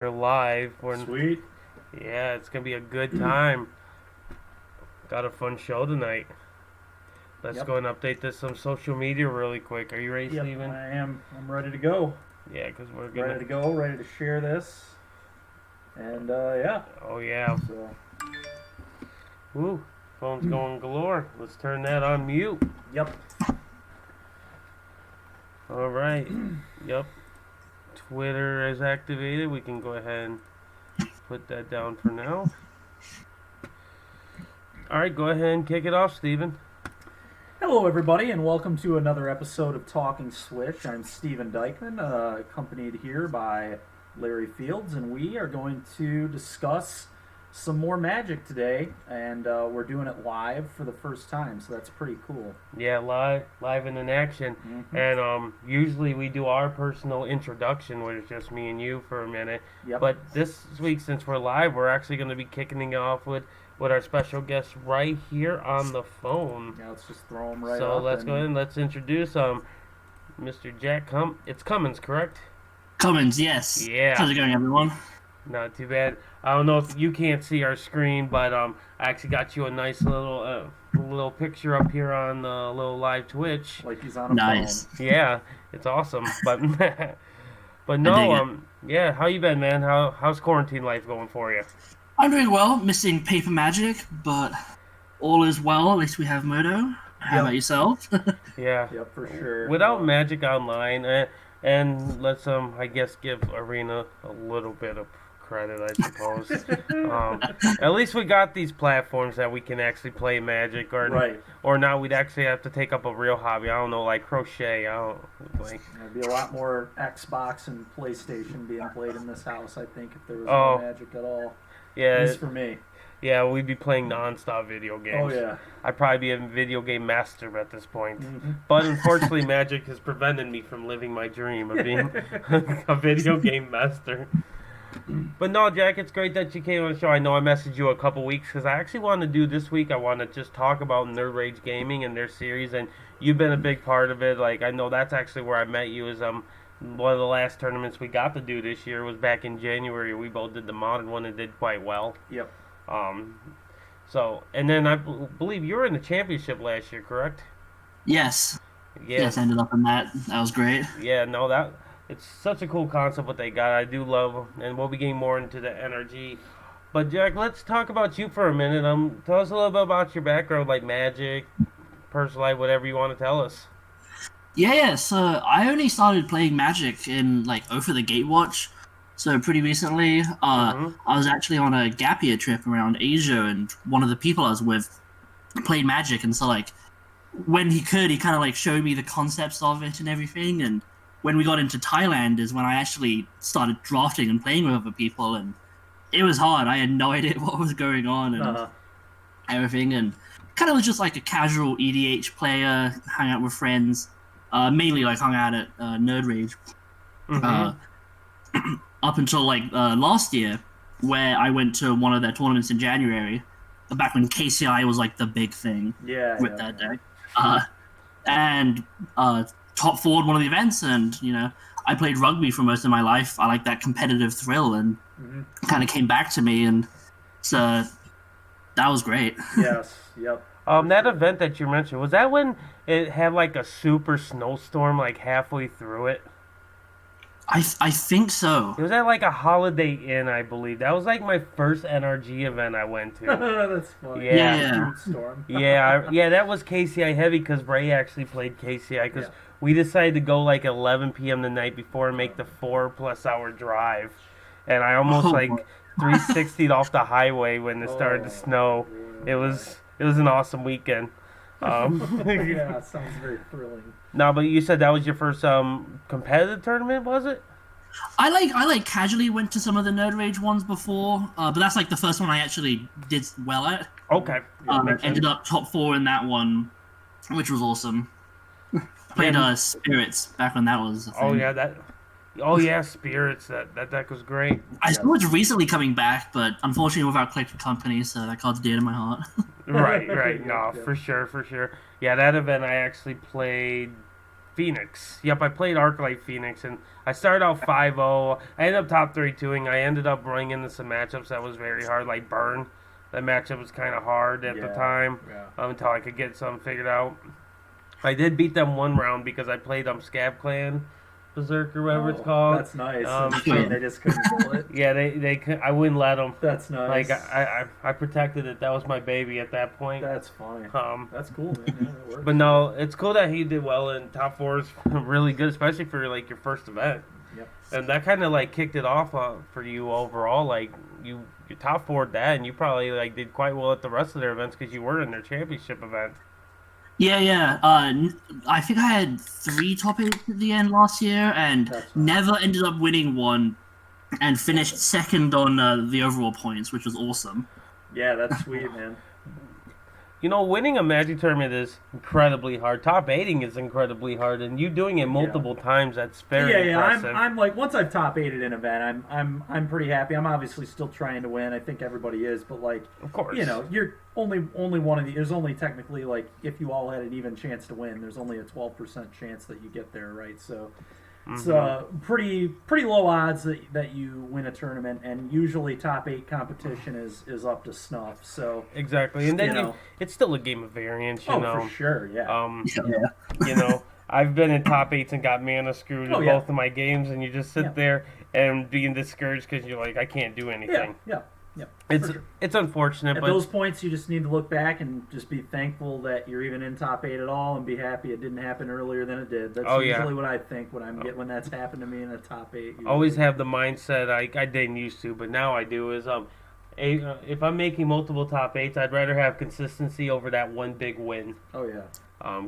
We're live. Sweet. Yeah, it's gonna be a good time. Got a fun show tonight. Let's go and update this on social media really quick. Are you ready, Yep, Steven? I am. I'm ready to go. Yeah, because we're gonna. Ready to go. Ready to share this. And yeah. Oh yeah. So. Woo. Phone's going galore. Let's turn that on mute. Yep. All right. Yep. Twitter is activated. We can go ahead and put that down for now. All right, go ahead and kick it off, Steven. Hello, everybody, and welcome to another episode of Talking Swish. I'm Stephen Dykman, accompanied here by Larry Fields, and we are going to discuss some more Magic today, and we're doing it live for the first time, so that's pretty cool. Yeah, live and in action. Mm-hmm. And usually we do our personal introduction, where it's just me and you for a minute. Yep. But this week, since we're live, we're actually going to be kicking it off with our special guest right here on the phone. Yeah, let's just throw him right So up. let's go ahead and let's introduce Mr. Jack It's Cummins, correct? Cummins, yes. Yeah. How's it going, everyone? Not too bad. I don't know if you can't see our screen, but I actually got you a nice little picture up here on the little live Twitch. Like he's on a Nice. phone. Yeah, it's awesome. But no, yeah. How you been, man? How's quarantine life going for you? I'm doing well, missing paper magic, but all is well. At least we have Moto. How about yourself? Yeah. Yep, for sure. Without Magic Online, and let's I guess give Arena a little bit of credit, I suppose. At least we got these platforms that we can actually play Magic, or now we'd actually have to take up a real hobby. I don't know, like crochet. There'd be a lot more Xbox and PlayStation being played in this house, I think, if there was no Magic at all. Yeah. At least for me. Yeah, we'd be playing non-stop video games. Oh, yeah. I'd probably be a video game master at this point. Mm-hmm. But unfortunately, Magic has prevented me from living my dream of being a video game master. But no, Jack, it's great that you came on the show. I know I messaged you a couple weeks because I actually wanted to do this week. I want to just talk about Nerd Rage Gaming and their series, and you've been a big part of it. Like, I know that's actually where I met you. Is one of the last tournaments we got to do this year was back in January. We both did the modern one and did quite well. Yep. So, and then I believe you were in the championship last year, correct? Yes. Yeah. Yes, ended up in that. That was great. Yeah, no, it's such a cool concept what they got. I do love, and we'll be getting more into the NRG. But Jack, let's talk about you for a minute. Tell us a little bit about your background, like Magic, personal life, whatever you want to tell us. Yeah, so I only started playing Magic in, over the Gatewatch. So pretty recently, I was actually on a gap year trip around Asia, and one of the people I was with played Magic, and so, when he could, he kind of, showed me the concepts of it and everything, and when we got into Thailand is when I actually started drafting and playing with other people, and it was hard. I had no idea what was going on and everything, and kind of was just like a casual EDH player, hung out with friends, mainly hung out at Nerd Rage, up until last year, where I went to one of their tournaments in January, back when KCI was the big thing with that deck, and top forward one of the events, and I played rugby for most of my life. I like that competitive thrill, and kind of came back to me, and so that was great. Yes, yep. That event that you mentioned, was that when it had a super snowstorm halfway through it? I think so. It was at a Holiday Inn, I believe. That was my first NRG event I went to. That's funny. Yeah. Storm. yeah, that was KCI heavy because Ray actually played KCI because we decided to go 11 p.m. the night before and make the 4+ hour drive, and I almost 360'd off the highway when it started to snow. It was an awesome weekend. Yeah, sounds very thrilling. No, but you said that was your first competitive tournament, was it? I casually went to some of the Nerd Rage ones before, but that's the first one I actually did well at. Okay. Ended up top 4 in that one, which was awesome. Played Spirits back when that was a thing. Spirits. That deck was great. I saw it's recently coming back, but unfortunately without Collected Company, so that card's dear to my heart. Right. No, for sure. Yeah, that event I actually played Phoenix. Yep, I played Arclight Phoenix, and I started out 5-0. I ended up top 32ing. I ended up running into some matchups that was very hard, like Burn. That matchup was kind of hard at the time until I could get something figured out. I did beat them one round because I played Scab Clan Berserker, whatever it's called. That's nice. They just couldn't pull it. Yeah, they I wouldn't let them. That's nice. Like I protected it. That was my baby at that point. That's funny. That's cool, man. Yeah, that works. But no, it's cool that he did well, and top 4 is really good, especially for like your first event. Yep. And that kind of like kicked it off for you overall. Like you top 4'd that, and you probably like did quite well at the rest of their events because you were in their championship event. Yeah. I think I had 3 top 8 at the end last year, and never ended up winning one, and finished second on the overall points, which was awesome. Yeah, that's sweet, man. You know, winning a Magic tournament is incredibly hard. Top 8ing is incredibly hard, and you doing it multiple times, that's very impressive. I'm like, once I've top 8'd an event, I'm pretty happy. I'm obviously still trying to win. I think everybody is, but like, of course, you know, you're only one of the. There's only technically like, if you all had an even chance to win, there's only a 12% chance that you get there, right? So. It's pretty low odds that you win a tournament, and usually top 8 competition is up to snuff. So exactly, and then it's still a game of variance. You know, for sure, yeah. You know, I've been in top 8s and got mana screwed in both of my games, and you just sit there and being discouraged because you're like, I can't do anything. Yeah. It's unfortunate, at but those points you just need to look back and just be thankful that you're even in top 8 at all, and be happy it didn't happen earlier than it did. That's usually what I think when that's happened to me in a top 8. Usually. Always have the mindset I didn't used to, but now I do is if I'm making multiple top 8s, I'd rather have consistency over that one big win. Oh yeah.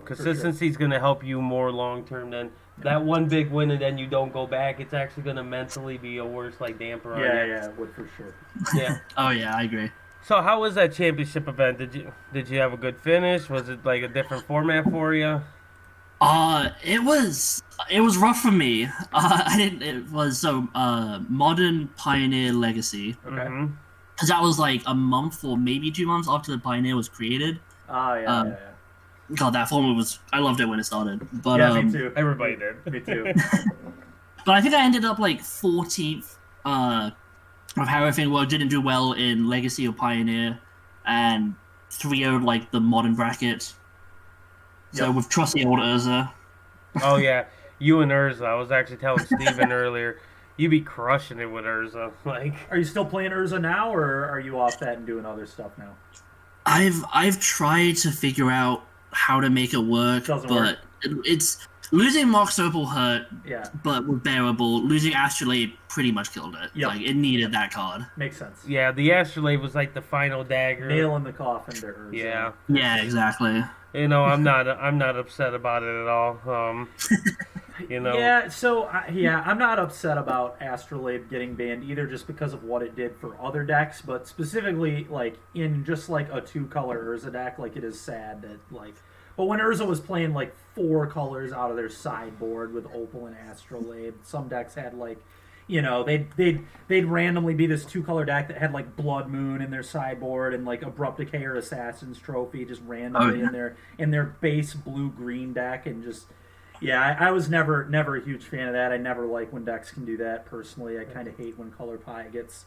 Consistency is going to help you more long term than that one big win, and then you don't go back. It's actually going to mentally be a worse damper on you. Yeah, it would for sure. Yeah. Oh yeah, I agree. So how was that championship event? Did you have a good finish? Was it like a different format for you? It was rough for me. It was Modern, Pioneer, Legacy. Okay. Because that was like a month or maybe 2 months after the Pioneer was created. Yeah. God, that format I loved it when it started. But me too. Everybody did. Me too. But I think I ended up like 14th of how everything worked. Didn't do well in Legacy or Pioneer, and 3-0'd like the Modern bracket. So with trusty old Urza. Oh yeah, you and Urza. I was actually telling Steven earlier, you be crushing it with Urza. Like, are you still playing Urza now, or are you off that and doing other stuff now? I've tried to figure out how to make it work, but it's losing Mox Opal hurt, but was bearable. Losing Astrolabe pretty much killed it. Like, it needed that card. Makes sense. Yeah, the Astrolabe was like the final dagger. Nail in the coffin to Urza. Yeah, exactly. You know, I'm not upset about it at all. You know. Yeah, so I'm not upset about Astrolabe getting banned either, just because of what it did for other decks, but specifically like in just like a 2-color Urza deck, like it is sad that like. But when Urza was playing like 4 colors out of their sideboard with Opal and Astrolabe, some decks had like, you know, they'd randomly be this 2-color deck that had like Blood Moon in their sideboard and like Abrupt Decay or Assassin's Trophy just randomly in their base blue-green deck, and just. Yeah, I was never a huge fan of that. I never like when decks can do that. Personally, I kind of hate when Color Pie gets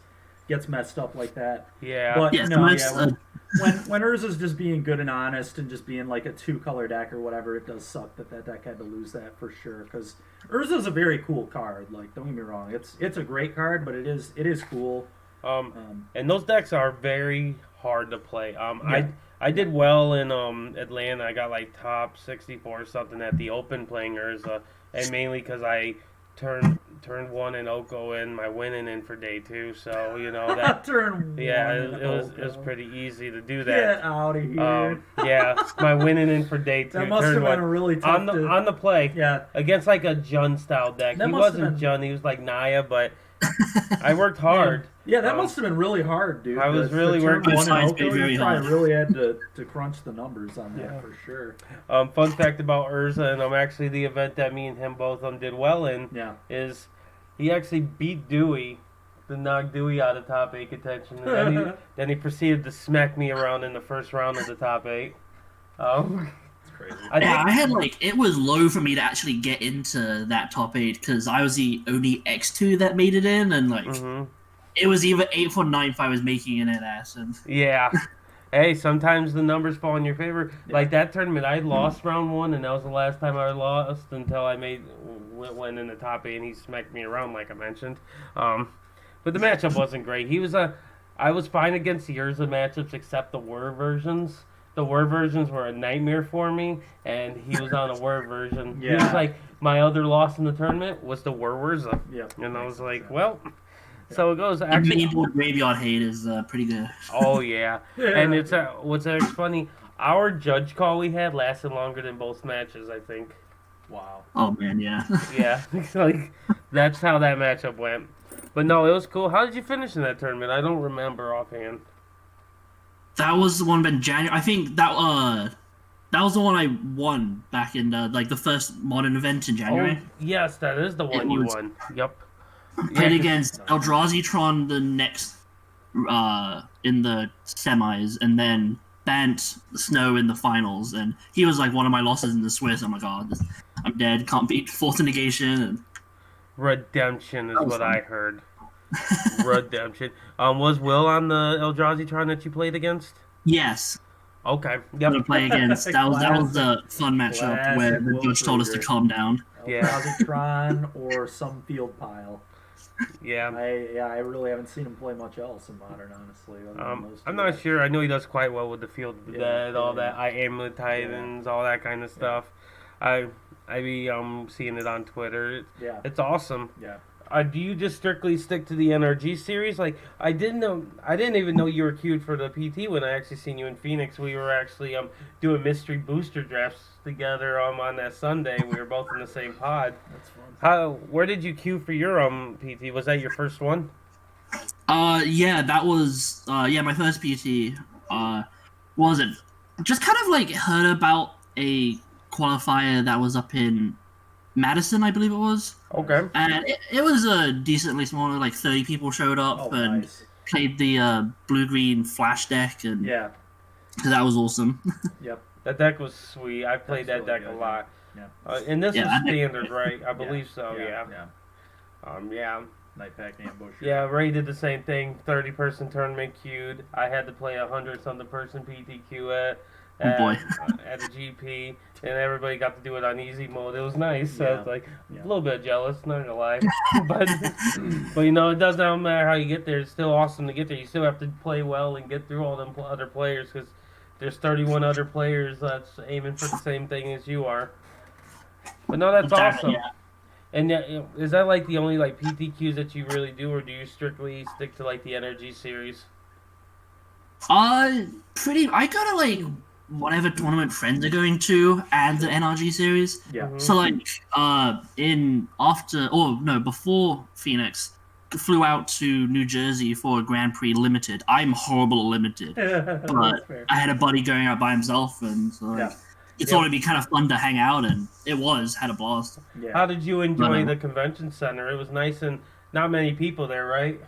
messed up like that. Yeah, but when Urza's just being good and honest and just being like a 2-color deck or whatever, it does suck that deck had to lose that for sure. Because Urza's a very cool card. Like, don't get me wrong, it's a great card, but it is cool. And those decks are very hard to play. I did well in Atlanta. I got like top 64 or something at the Open playing Urza, and mainly because I turned 1 in Oko and my winning in for day 2. So you know that it was pretty easy to do that. Get out of here. My winning in for day 2. That must have been a really tough on the play. Yeah, against like a Jun style deck. He wasn't Jun. He was like Naya, but I worked hard. Yeah, that must have been really hard, dude. I was really working. You probably really had to crunch the numbers on that for sure. Fun fact about Urza, and actually the event that me and him both did well in, is he actually beat Dewey, to knock Dewey out of top 8 contention, and then he proceeded to smack me around in the first round of the top 8. It's crazy. I had it was low for me to actually get into that top 8 because I was the only X2 that made it in, and it was either 8th or 9th I was making it at. And yeah. Hey, sometimes the numbers fall in your favor. Yeah. Like that tournament, I lost round 1, and that was the last time I lost until I went in the top 8, and he smacked me around, like I mentioned. But the matchup wasn't great. I was fine against the Urza matchups except the Whir versions. The Whir versions were a nightmare for me, and he was on a Whir version. Yeah. He was like, my other loss in the tournament was the Whir Urza. Yeah. And I was like, well... So it goes. Actually, the mainboard graveyard hate is pretty good. Oh yeah, and it's what's funny. Our judge call we had lasted longer than both matches, I think. Wow. Oh man, yeah. Yeah, like that's how that matchup went. But no, it was cool. How did you finish in that tournament? I don't remember offhand. That was the one in January. I think that was the one I won back in the first modern event in January. Oh, yes, that is the one you won. Yep. Played against Eldrazi the next in the semis, and then Bant Snow in the finals, and he was like one of my losses in the Swiss. I'm like, oh, I'm dead. Can't beat Force Negation. And... Redemption is what I heard. Redemption. Was Will on the Eldrazi that you played against? Yes. Okay. Yep. To play against. That was the fun matchup where the judge told us to calm down. Eldrazi or some field pile. Yeah. I really haven't seen him play much else in Modern, honestly. I'm not sure. I know he does quite well with the field, all that. I am with Titans, all that kind of stuff. I be seeing it on Twitter. It's awesome. Yeah. Do you just strictly stick to the NRG series? Like I didn't even know you were queued for the PT when I actually seen you in Phoenix. We were actually doing mystery booster drafts together on that Sunday. We were both in the same pod. That's fun. Where did you queue for your PT? Was that your first one? Yeah, that was my first PT. Was it just kind of heard about a qualifier that was up in Madison, I believe it was. Okay. And it was a decently small, 30 people showed up and played the blue-green flash deck, and so that was awesome. Yep. That deck was sweet. I played that deck a lot. Yeah. And this is standard, right? I believe so, yeah. Night Pack Ambush. Yeah, Ray did the same thing. 30-person tournament queued. I had to play a 100-something person PTQ at a GP, and everybody got to do it on easy mode. It was nice. So it's a little bit jealous, not gonna lie. but it does not matter how you get there. It's still awesome to get there. You still have to play well and get through all them other players, because there's 31 other players that's aiming for the same thing as you are. But no, that's awesome. Yeah. And is that the only PTQs that you really do, or do you strictly stick to the NRG series? I go to whatever tournament friends are going to, and the NRG series. Yeah. So before Phoenix, flew out to New Jersey for a Grand Prix Limited. I'm horrible at Limited, but I had a buddy going out by himself, and so it thought it'd be kind of fun to hang out, and it had a blast. Yeah. How did you enjoy the convention center? It was nice and not many people there, right?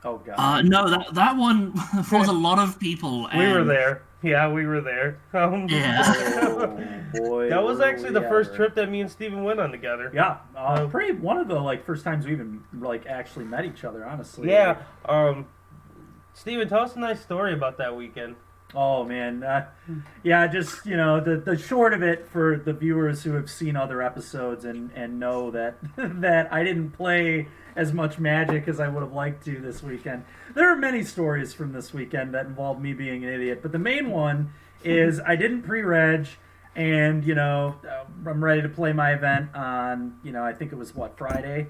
Oh god. No, that one was a lot of people. We were there. Yeah, we were there. Oh boy. That was actually the first trip that me and Steven went on together. Yeah. Pretty one of the first times we even actually met each other, honestly. Yeah. Steven, tell us a nice story about that weekend. Oh man. Just the short of it for the viewers who have seen other episodes and know that that I didn't play as much Magic as I would have liked to this weekend. There are many stories from this weekend that involve me being an idiot, but the main one is I didn't pre-reg, and I'm ready to play my event on I think it was Friday.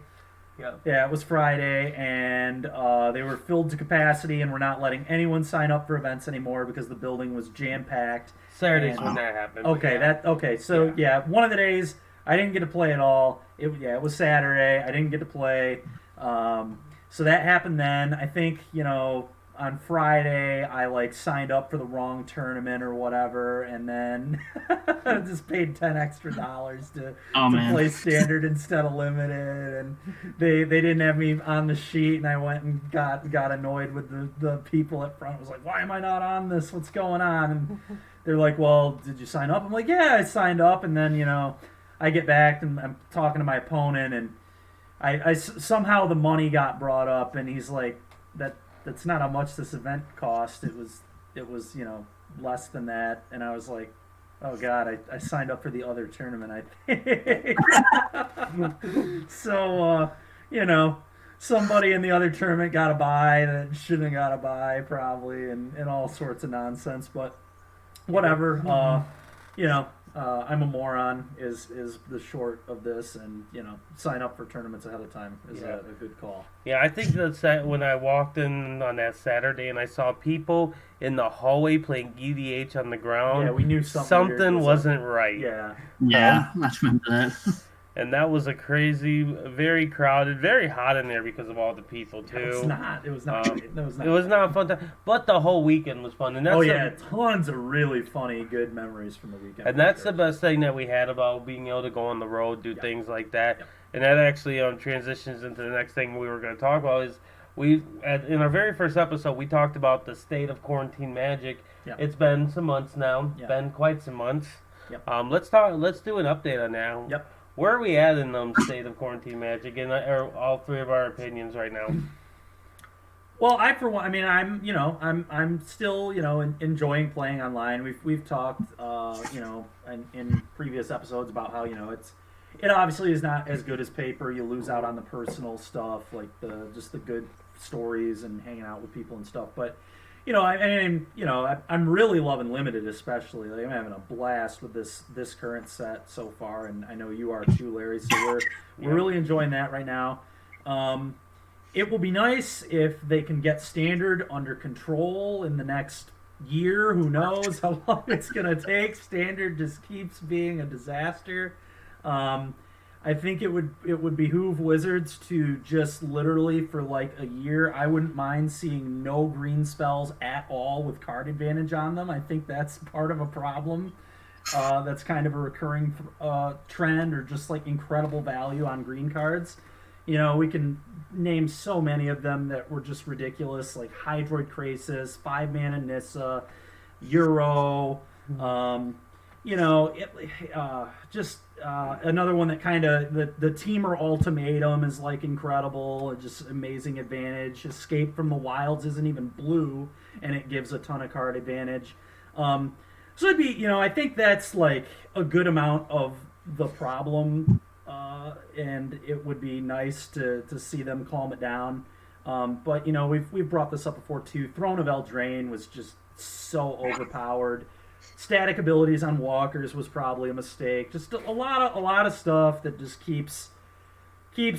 Yeah, it was Friday, and they were filled to capacity, and we're not letting anyone sign up for events anymore because the building was jam-packed. Saturday's when that happened. Okay, so one of the days I didn't get to play at all. It was Saturday. I didn't get to play. So that happened then. I think, on Friday I like signed up for the wrong tournament or whatever, and then just paid $10 extra to play standard instead of limited, and they didn't have me on the sheet, and I went and got annoyed with the people at front. I was like, why am I not on this? What's going on? And they're like, well, did you sign up? I'm like, yeah, I signed up, and then I get back and I'm talking to my opponent, and I somehow the money got brought up, and he's like, that's not how much this event cost. It was less than that, and I was like, oh god, I signed up for the other tournament, I think. So somebody in the other tournament got a buy that shouldn't have got a buy probably, and all sorts of nonsense, but whatever. I'm a moron is the short of this, and sign up for tournaments ahead of time is a good call. Yeah, I think that when I walked in on that Saturday and I saw people in the hallway playing EDH on the ground, yeah, we knew something wasn't right. Yeah, I remember that. And that was a crazy, very crowded, very hot in there because of all the people too. It was not. It was not a fun time, but the whole weekend was fun. And that's tons of really funny, good memories from the weekend. And that's the best thing that we had about being able to go on the road, do things like that. Yep. And that actually transitions into the next thing we were going to talk about is in our very first episode we talked about the state of quarantine Magic. Yep. It's been some months now. Yep. Been quite some months. Yep. Let's do an update on that. Yep. Where are we at in state of quarantine Magic, and all three of our opinions right now? Well, I'm still enjoying playing online. We've talked in previous episodes about how it obviously is not as good as paper. You lose out on the personal stuff, like the good stories and hanging out with people and stuff. But I'm really loving limited, especially. Like, I'm having a blast with this current set so far, and I know you are too, Larry. So we're really enjoying that right now. It will be nice if they can get standard under control in the next year. Who knows how long it's gonna take? Standard just keeps being a disaster. I think it would behoove Wizards to just literally for like a year. I wouldn't mind seeing no green spells at all with card advantage on them. I think that's part of a problem. That's kind of a recurring trend, or just like incredible value on green cards. We can name so many of them that were just ridiculous, like Hydroid Krasis, 5-mana Nissa, Euro. Another one that kind of the Teamer Ultimatum is like incredible, just amazing advantage. Escape from the Wilds isn't even blue, and it gives a ton of card advantage. So it'd be, I think that's like a good amount of the problem, and it would be nice to see them calm it down. But we've brought this up before too. Throne of Eldraine was just so overpowered. Static abilities on walkers was probably a mistake. Just a lot of stuff that just keeps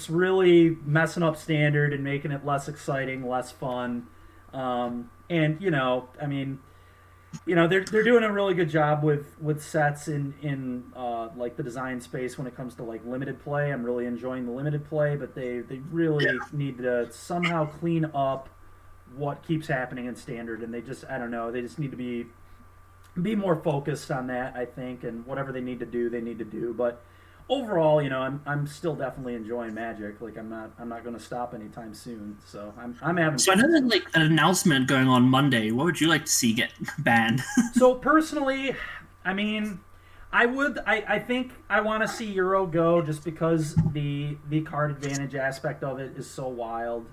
really messing up standard and making it less exciting, less fun. They're doing a really good job with sets in like the design space when it comes to like limited play. I'm really enjoying the limited play, but they really need to somehow clean up what keeps happening in standard, and they just need to be more focused on that, I think, and whatever they need to do. But overall, I'm still definitely enjoying Magic. Like, I'm not going to stop anytime soon. So I'm having. So I know there's like an announcement going on Monday. What would you like to see get banned? So personally, I think I want to see Euro go, just because the card advantage aspect of it is so wild.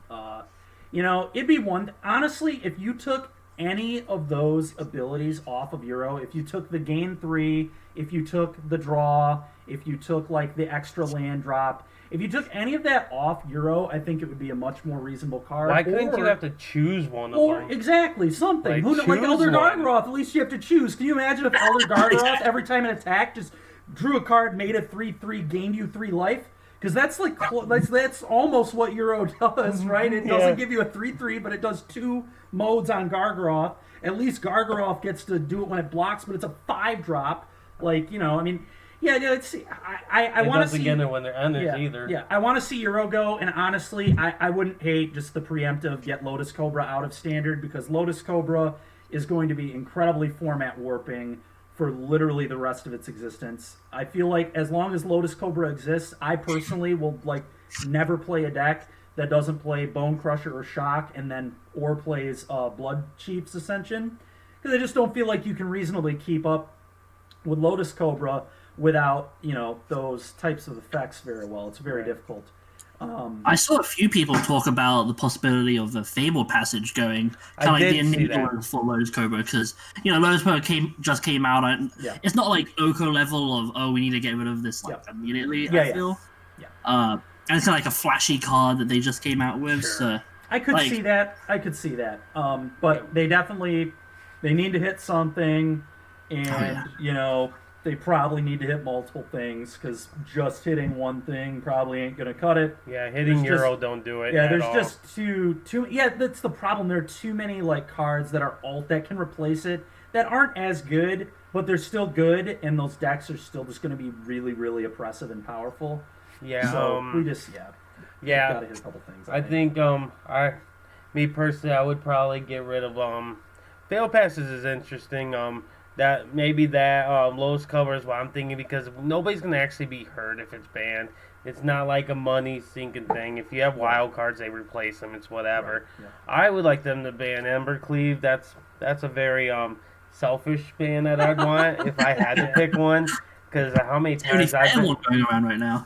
It'd be one, honestly, if you took any of those abilities off of Euro, if you took the gain 3, if you took the draw, if you took like the extra land drop, if you took any of that off Euro, I think it would be a much more reasonable card. Why couldn't you have to choose one of them? Exactly, something. Like Elder Gargaroth, at least you have to choose. Can you imagine if Elder Gargaroth, every time it attacked, just drew a card, made a 3/3, gained you 3 life? Because that's like that's almost what Euro does, right? It doesn't give you a 3/3, but it does 2 modes on Gargaroth. At least Gargaroth gets to do it when it blocks, but it's a 5-drop. Like, Yeah, no, it's I want to see. It doesn't get it when they're energy either. Yeah, I want to see Euro go, and honestly, I wouldn't hate just the preemptive get Lotus Cobra out of standard, because Lotus Cobra is going to be incredibly format warping for literally the rest of its existence. I feel like as long as Lotus Cobra exists, I personally will never play a deck that doesn't play Bone Crusher or Shock or plays Blood Chief's Ascension, because I just don't feel like you can reasonably keep up with Lotus Cobra without those types of effects very well. It's very difficult. I saw a few people talk about the possibility of a Fable passage going, kind of like the enabler for Lotus Cobra, because Lotus Cobra just came out, and it's not like Oko level of we need to get rid of this immediately. I feel, and it's kind of like a flashy card that they just came out with. Sure. So I could see that. But they need to hit something, and they probably need to hit multiple things, because just hitting one thing probably ain't going to cut it. Yeah, hitting Euro don't do it. Yeah, there's just too. Yeah, that's the problem. There are too many cards that are that can replace it that aren't as good, but they're still good, and those decks are still just going to be really, really oppressive and powerful. Yeah. So we just gotta hit a couple things. I think me personally, I would probably get rid of fail passes is interesting. That maybe Lotus Cobra is what I'm thinking, because nobody's gonna actually be hurt if it's banned. It's not like a money sinking thing. If you have wild cards, they replace them. It's whatever. Right. Yeah. I would like them to ban Embercleave. That's a very selfish ban that I'd want if I had to pick one. Because how many times I've been going around right now.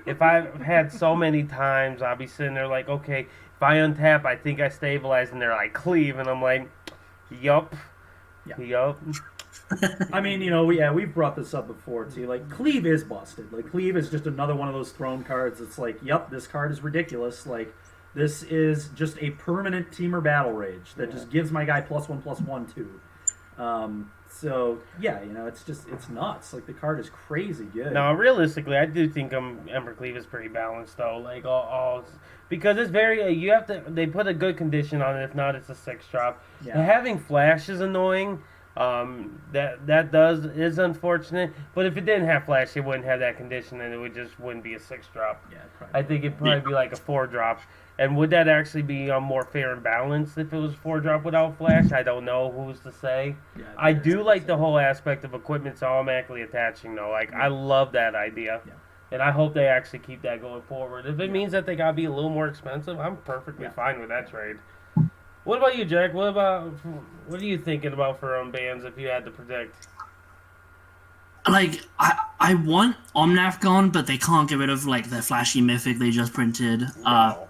If I've had so many times, I'll be sitting there like, okay, if I untap, I think I stabilize, and they're like, cleave, and I'm like, yup. Yup. I mean, we've brought this up before too. Cleave is busted. Cleave is just another one of those throne cards. It's yup, this card is ridiculous. This is just a permanent teamer battle rage that just gives my guy +1/+1 too. So it's nuts. The card is crazy good. No, realistically, I do think Embercleave is pretty balanced though. Because it's very they put a good condition on it. If not, it's a 6-drop. Yeah. And having flash is annoying. That is unfortunate. But if it didn't have flash, it wouldn't have that condition, and it wouldn't be a 6-drop. Yeah, I think it'd probably be like a 4-drop. And would that actually be more fair and balanced if it was 4-drop without flash? I don't know. Who's to say? Yeah, I do like the whole aspect of equipment automatically attaching, though. I love that idea. Yeah. And I hope they actually keep that going forward. If it means that they gotta be a little more expensive, I'm perfectly fine with that trade. What about you, Jack? What are you thinking about for bans if you had to predict? I want Omnath gone, but they can't get rid of the flashy mythic they just printed. No.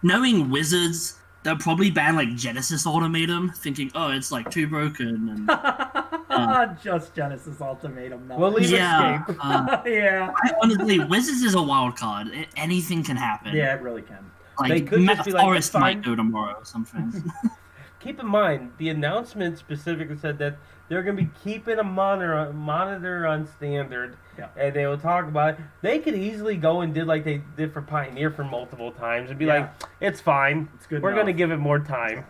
Knowing Wizards, they'll probably ban Genesis Ultimatum, thinking, it's too broken. And, just Genesis Ultimatum. No. We'll leave Escape. Yeah. Honestly, Wizards is a wild card. Anything can happen. Yeah, it really can. They could just be Forest might go tomorrow or something. Keep in mind, the announcement specifically said that they're going to be keeping a monitor on standard, and they will talk about it. They could easily go and did like they did for Pioneer for multiple times and be like, it's fine. It's good. We're going to give it more time.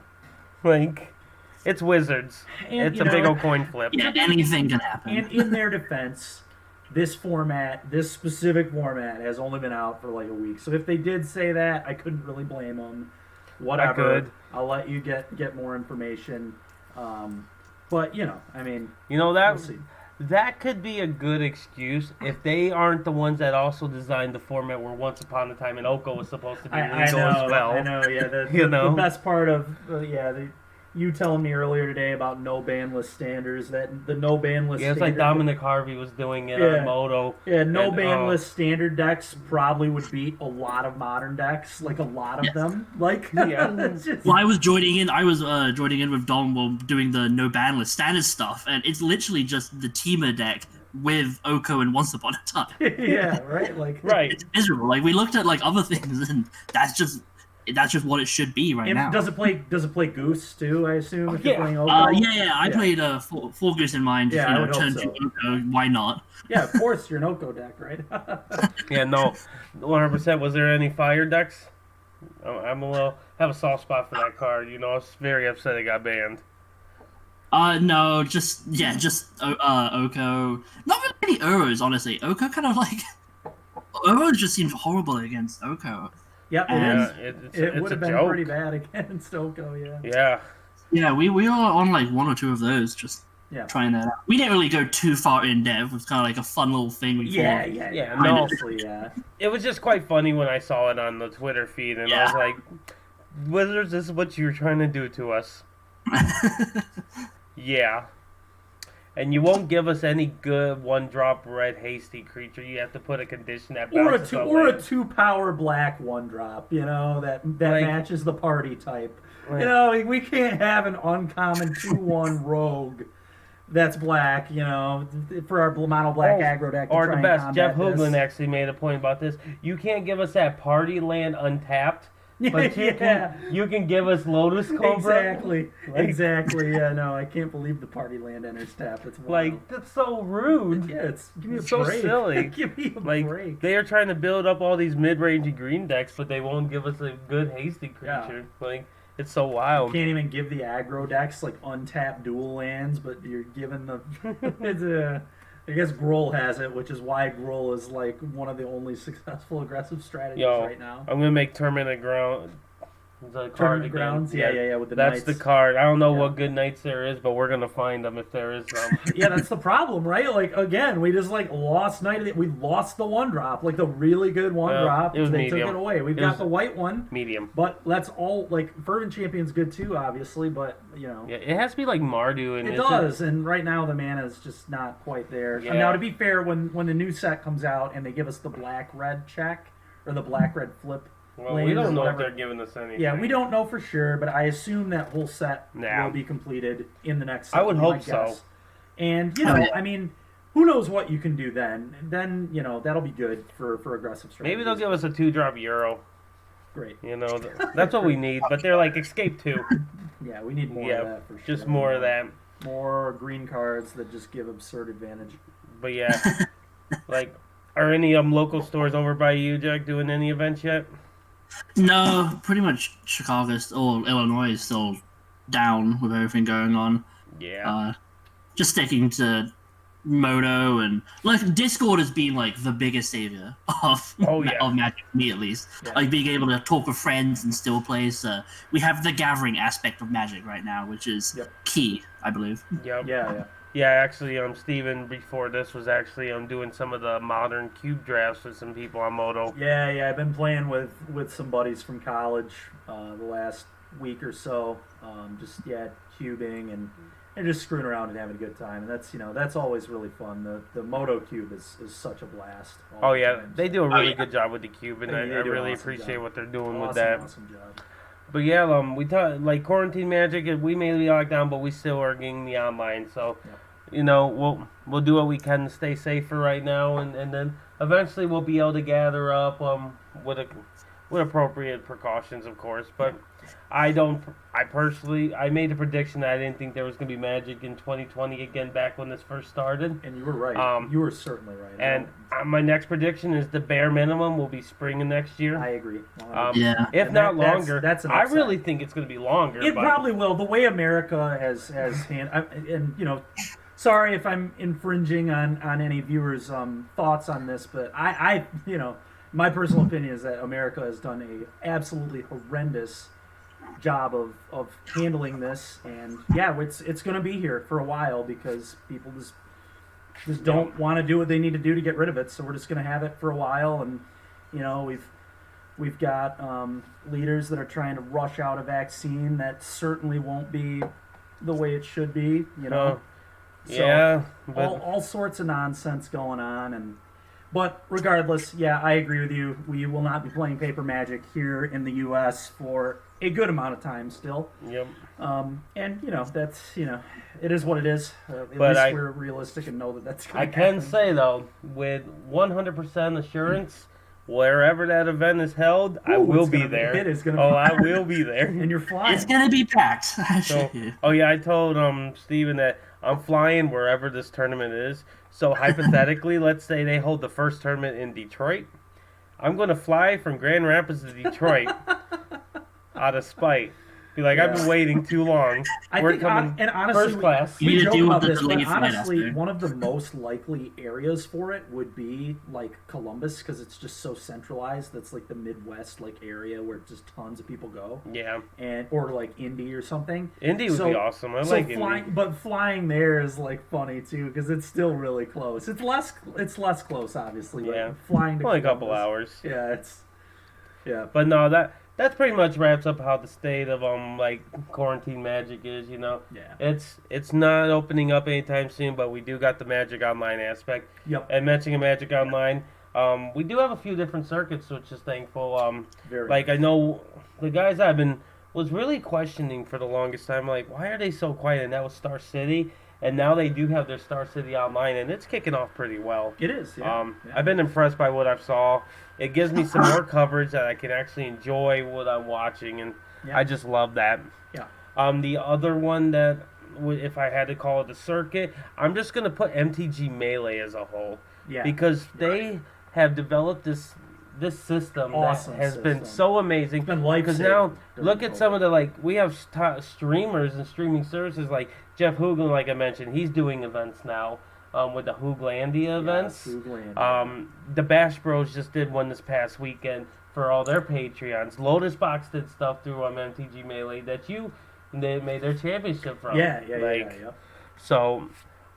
It's Wizards. And, it's a big old coin flip. Yeah, anything can happen. And in their defense, this specific format, has only been out for a week. So if they did say that, I couldn't really blame them. Whatever. I'll let you get more information. But we'll see. That could be a good excuse if they aren't the ones that also designed the format where Once Upon a Time in Oko was supposed to be legal as well. I know, yeah. The best part of you telling me earlier today about no ban list standards, that the no ban list. Yeah, it's like Dominic Harvey was doing it on Moto. Yeah, no ban list standard decks probably would beat a lot of modern decks, a lot of them. Well, I was joining in with Dom while doing the no ban list standard stuff, and it's literally just the Teamer deck with Oko and Once Upon a Time. Yeah, right. Right. It's miserable. We looked at other things, and that's just what it should be now. Does it play Goose too, I assume? If you're playing Oko? I played full Goose in mind. Turn to Oko. Why not? Yeah, of course, you're an Oko deck, right? Yeah, no, 100%. Was there any fire decks? I'm have a soft spot for that card. I was very upset it got banned. No, just Oko. Not really Any Uros, honestly. Oko kind of like Uros just seems horrible against Oko. Yep, And it would have been joke. pretty bad against Oko, yeah. Yeah. yeah, we are on like one or two of those, just trying that out. We didn't really go too far in depth. It was kind of like a fun little thing we Yeah, thought. yeah. No. Honestly, yeah. It was just quite funny when I saw it on the Twitter feed, and I was like, Wizards, this is what you're trying to do to us. Yeah. And you won't give us any good one-drop red hasty creature. You have to put a condition that bounces or a 2-power black 1-drop, you know, that Like- matches the party type. Like- You know, we can't have an uncommon 2/1 rogue that's black, you know, for our mono black aggro deck to Or try the and best, combat Jeff this. Hoogland actually made a point about this. You can't give us that party land untapped, but you can give us Lotus Cobra. Exactly. Yeah, no, I can't believe the party land enters tap. It's wild. Like, that's so rude. Yeah, give me a so break. silly. Give me a Like, break. they are trying to build up all these mid-range green decks, but they won't give us a good hasty creature. Like, it's so wild. Can't even give the aggro decks like untapped dual lands, but you're giving the. I guess Grohl has it, which is why Grohl is like one of the only successful aggressive strategies right now. I'm gonna make Tournament Ground. The card Tournament again. Grounds, yeah, with the That's knights. the card. I don't know what good knights there is, but we're gonna find them if there is some. Yeah, that's the problem, right? Like again, we just like lost Knight. We lost the 1-drop, like the really good 1-drop. it was They medium. took it away. We've It got was the white one, Medium. but that's all. Like Fervent Champion's good too, obviously, but you know. Yeah, it has to be like Mardu, and It does, and right now the mana is just not quite there. Yeah. Now, to be fair, when the new set comes out and they give us the black-red check, or the black-red flip Well, lanes we don't or know if whatever. they're giving us anything. Yeah, we don't know for sure, but I assume that whole set Yeah. will be completed in the next. I would would be my hope so. guess. And you know, I mean, who knows what you can do then? Then you know that'll be good for aggressive strategies. Maybe they'll give us a 2-drop Euro. Great. You know, that's what we need. But they're like Escape 2. Yeah, we need more of that for sure. Just more of that. More green cards that just give absurd advantage. But yeah, like, are any local stores over by you, Jack, doing any events yet? No, pretty much Chicago or Illinois is still down with everything going on. Yeah. Just sticking to Moto and like Discord has been like the biggest savior of of Magic, me at least. Yeah. Like being able to talk with friends and still play. So we have the gathering aspect of Magic right now, which is key, I believe. Yep. Yeah. Yeah, actually, Steven, before this, was actually doing some of the modern cube drafts with some people on Moto. Yeah, I've been playing with some buddies from college the last week or so. Just cubing and just screwing around and having a good time. And that's always really fun. The Moto cube is such a blast. Oh yeah, they do a really good job with the cube, and I really awesome appreciate job. what they're doing Awesome, with that. Awesome job. But yeah, we talk like quarantine Magic. We may be locked down, but we still are getting the online. So, you know, we'll do what we can to stay safe for right now, and then eventually we'll be able to gather up with appropriate precautions, of course. But I personally made the prediction that I didn't think there was going to be Magic in 2020 again back when this first started. And you were right. You were certainly right. And my next prediction is the bare minimum will be spring of next year. I agree. If And not that's- longer. that's an I upside. really think it's going to be longer. It but probably will. The way America has and you know, sorry if I'm infringing on any viewers' thoughts on this, but I you know, my personal opinion is that America has done a absolutely horrendous job of handling this, and it's going to be here for a while because people just don't want to do what they need to do to get rid of it. So we're just going to have it for a while, and you know we've got leaders that are trying to rush out a vaccine that certainly won't be the way it should be. You know, all sorts of nonsense going on, but regardless, I agree with you. We will not be playing paper Magic here in the U.S. for a good amount of time still. Yep. And you know that's it is what it is. At But least we're realistic and know that that's going I to can happen. say though, with 100% assurance, wherever that event is held, I will be there. It is going to. I will be there. And you're flying. It's gonna be packed. So, I told Steven that I'm flying wherever this tournament is. So hypothetically, let's say they hold the first tournament in Detroit. I'm going to fly from Grand Rapids to Detroit out of spite. Be like, I've been waiting too long. We're coming and honestly, first class. You we need to joke deal about with the this, but delay flight honestly, aspect. one of the most likely areas for it would be like Columbus, because it's just so centralized. That's like the Midwest like area where just tons of people go. Yeah. And or like Indy or something. Indy would be awesome. I like flying, Indy. but flying there is like funny too because it's still really close. It's less close, obviously. Yeah. But flying to Only a Columbus, couple hours. Yeah. But no, that pretty much wraps up how the state of like quarantine Magic is. Yeah. It's not opening up anytime soon, but we do got the Magic Online aspect. Yep. And mentioning Magic Online, we do have a few different circuits, which is thankful. Very like nice. I know the guys was really questioning for the longest time, like why are they so quiet? And that was Star City, and now they do have their Star City Online, and it's kicking off pretty well. It is. Yeah. I've been impressed by what I've saw. It gives me some more coverage that I can actually enjoy what I'm watching, and I just love that. Yeah. The other one that, if I had to call it a circuit, I'm just gonna put MTG Melee as a whole. Yeah. Because they have developed this system Awesome that has been system. so amazing. It's been life-saving Because now, during look at COVID. some of the, we have streamers and streaming services like Jeff Hoogan, like I mentioned. He's doing events now with the Hooglandia events. Yes, Hooglandia. The Bash Bros just did one this past weekend for all their Patreons. Lotus Box did stuff through MTG Melee that they made their championship from. Yeah. So,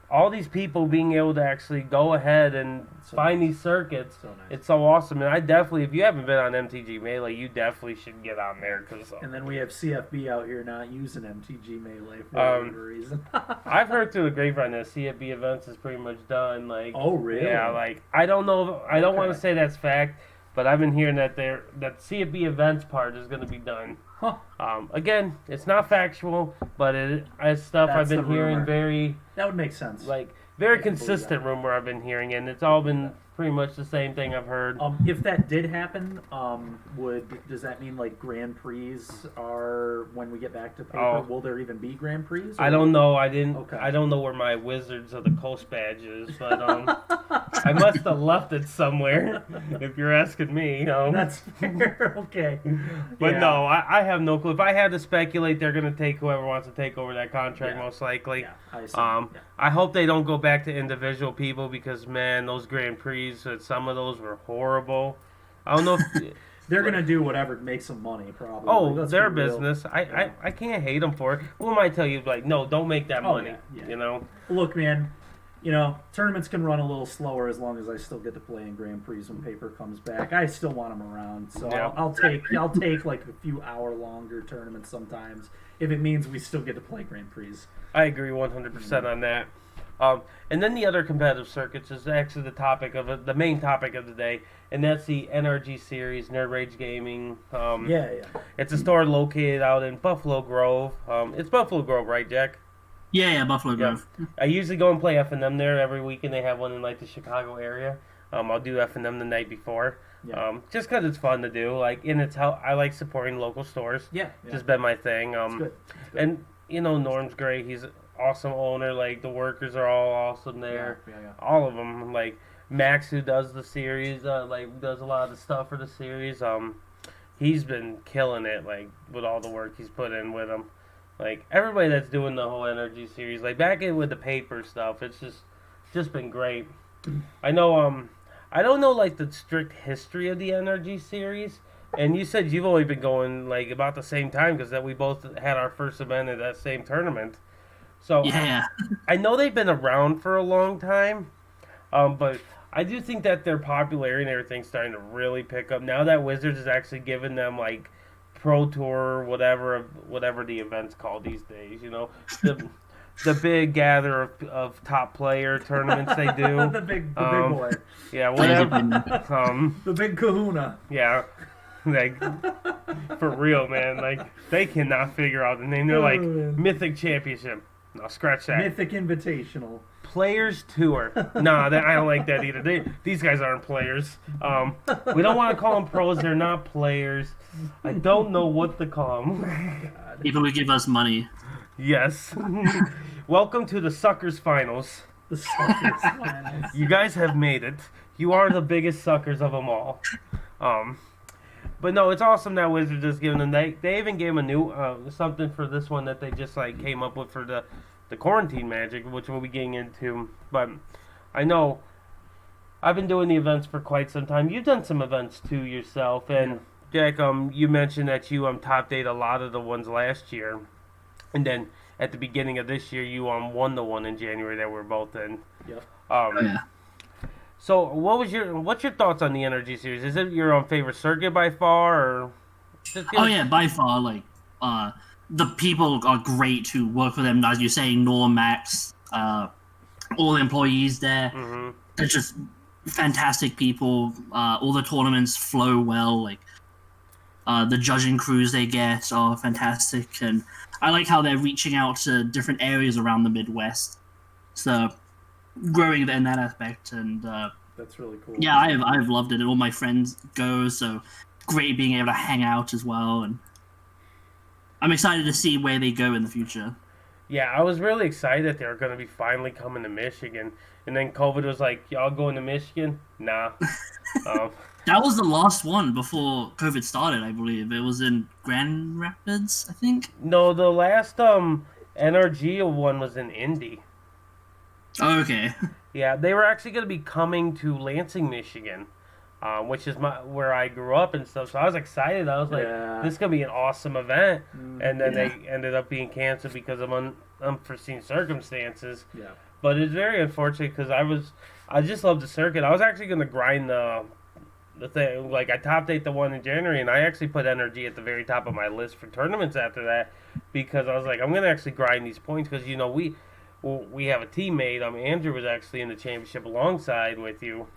all these people being able to actually go ahead and find these circuits, So nice. it's so awesome. And I definitely, if you haven't been on MTG Melee, you definitely should get on there. And then we have CFB out here not using MTG Melee for whatever reason. I've heard through the grapevine that CFB events is pretty much done. Oh, really? Yeah, I don't know. I don't want to say that's fact, but I've been hearing that that CFB events part is going to be done. Huh. Again, it's not factual, but it's stuff That's I've been the hearing rumor. very That would make sense. very I can believe consistent that. rumor I've been hearing, and it's all been pretty much the same thing I've heard. If that did happen, does that mean like Grand Prix are when we get back to paper? Oh. Will there even be Grand Prix? I don't know. I Okay. don't know where my Wizards of the Coast badge is, but I must have left it somewhere. If you're asking me, That's fair. Okay. But Yeah. no, I have no clue. If I had to speculate, they're going to take whoever wants to take over that contract, Yeah. most likely. Yeah, I assume. Yeah. I hope they don't go back to individual people because, man, those Grand Prix, some of those were horrible. I don't know if... They're gonna do whatever makes them money, probably. Oh, Let's their be real. business. I can't hate them for it. Who might tell you, no, don't make that Oh, money, yeah. Look, man, tournaments can run a little slower as long as I still get to play in Grand Prix when paper comes back. I still want them around, so Yeah. I'll take like a few hour longer tournaments sometimes if it means we still get to play Grand Prix. I agree 100% on that. And then the other competitive circuits is actually the main topic of the day, and that's the NRG series, Nerd Rage Gaming. Yeah. It's a store located out in Buffalo Grove. It's Buffalo Grove, right, Jack? Yeah, Buffalo Grove. I usually go and play F&M there every week, and they have one in the Chicago area. I'll do F&M the night before, Yeah. just because it's fun to do. And it's how I like supporting local stores. Yeah. Just been my thing. It's good. And Norm's great. He's an awesome owner. The workers are all awesome there. Yeah. All of them. Max, who does the series, does a lot of the stuff for the series. He's been killing it. With all the work he's put in with them. Everybody that's doing the whole NRG series, back in with the paper stuff, it's just been great. I know. I don't know the strict history of the NRG series. And you said you've only been going about the same time because we both had our first event at that same tournament. So Yeah. I know they've been around for a long time, but I do think that their popularity and everything's starting to really pick up now that Wizards is actually giving them Pro Tour, whatever the event's called these days. The big gather of top player tournaments they do. the big boy, Yeah, whatever. the big Kahuna. Yeah. For real, man. They cannot figure out the name. They're man. Mythic Championship. No, scratch that. Mythic Invitational. Players Tour. Nah, I don't like that either. These guys aren't players. We don't want to call them pros. They're not players. I don't know what to call them. People who give us money. Yes. Welcome to the Suckers Finals. The Suckers Finals. You guys have made it. You are the biggest suckers of them all. But no, it's awesome that Wizards just giving them. They even gave them a new something for this one that they just like came up with for the quarantine magic, which we'll be getting into. But I know I've been doing the events for quite some time. You've done some events too yourself, and Jack, you mentioned that you top eight a lot of the ones last year, and then at the beginning of this year you won the one in January that we're both in. Yep. Yeah. So what's your thoughts on the NRG series? Is it your favorite circuit by far, or? Oh yeah, by far. Like, the people are great who work with them. As you're saying, Norm, Max, all the employees there. Mm-hmm. They're just fantastic people. All the tournaments flow well. Like, the judging crews they get are fantastic, and I like how they're reaching out to different areas around the Midwest. So, growing in that aspect, and that's really cool. Yeah, I've loved it, and all my friends go. So great being able to hang out as well, and I'm excited to see where they go in the future. Yeah, I was really excited that they were going to be finally coming to Michigan, and then COVID was like, "Y'all going to Michigan?" Nah. That was the last one before COVID started, I believe. It was in Grand Rapids, I think. No, the last NRG one was in Indy. Oh, okay. Yeah, they were actually going to be coming to Lansing, Michigan, which is where I grew up and stuff. So I was excited. I was like, this is going to be an awesome event. And then they ended up being canceled because of unforeseen circumstances. Yeah. But it's very unfortunate because I just love the circuit. I was actually going to grind the thing. Like, I top eight the one in January, and I actually put NRG at the very top of my list for tournaments after that because I was like, I'm going to actually grind these points because, we have a teammate. Andrew was actually in the championship alongside with you.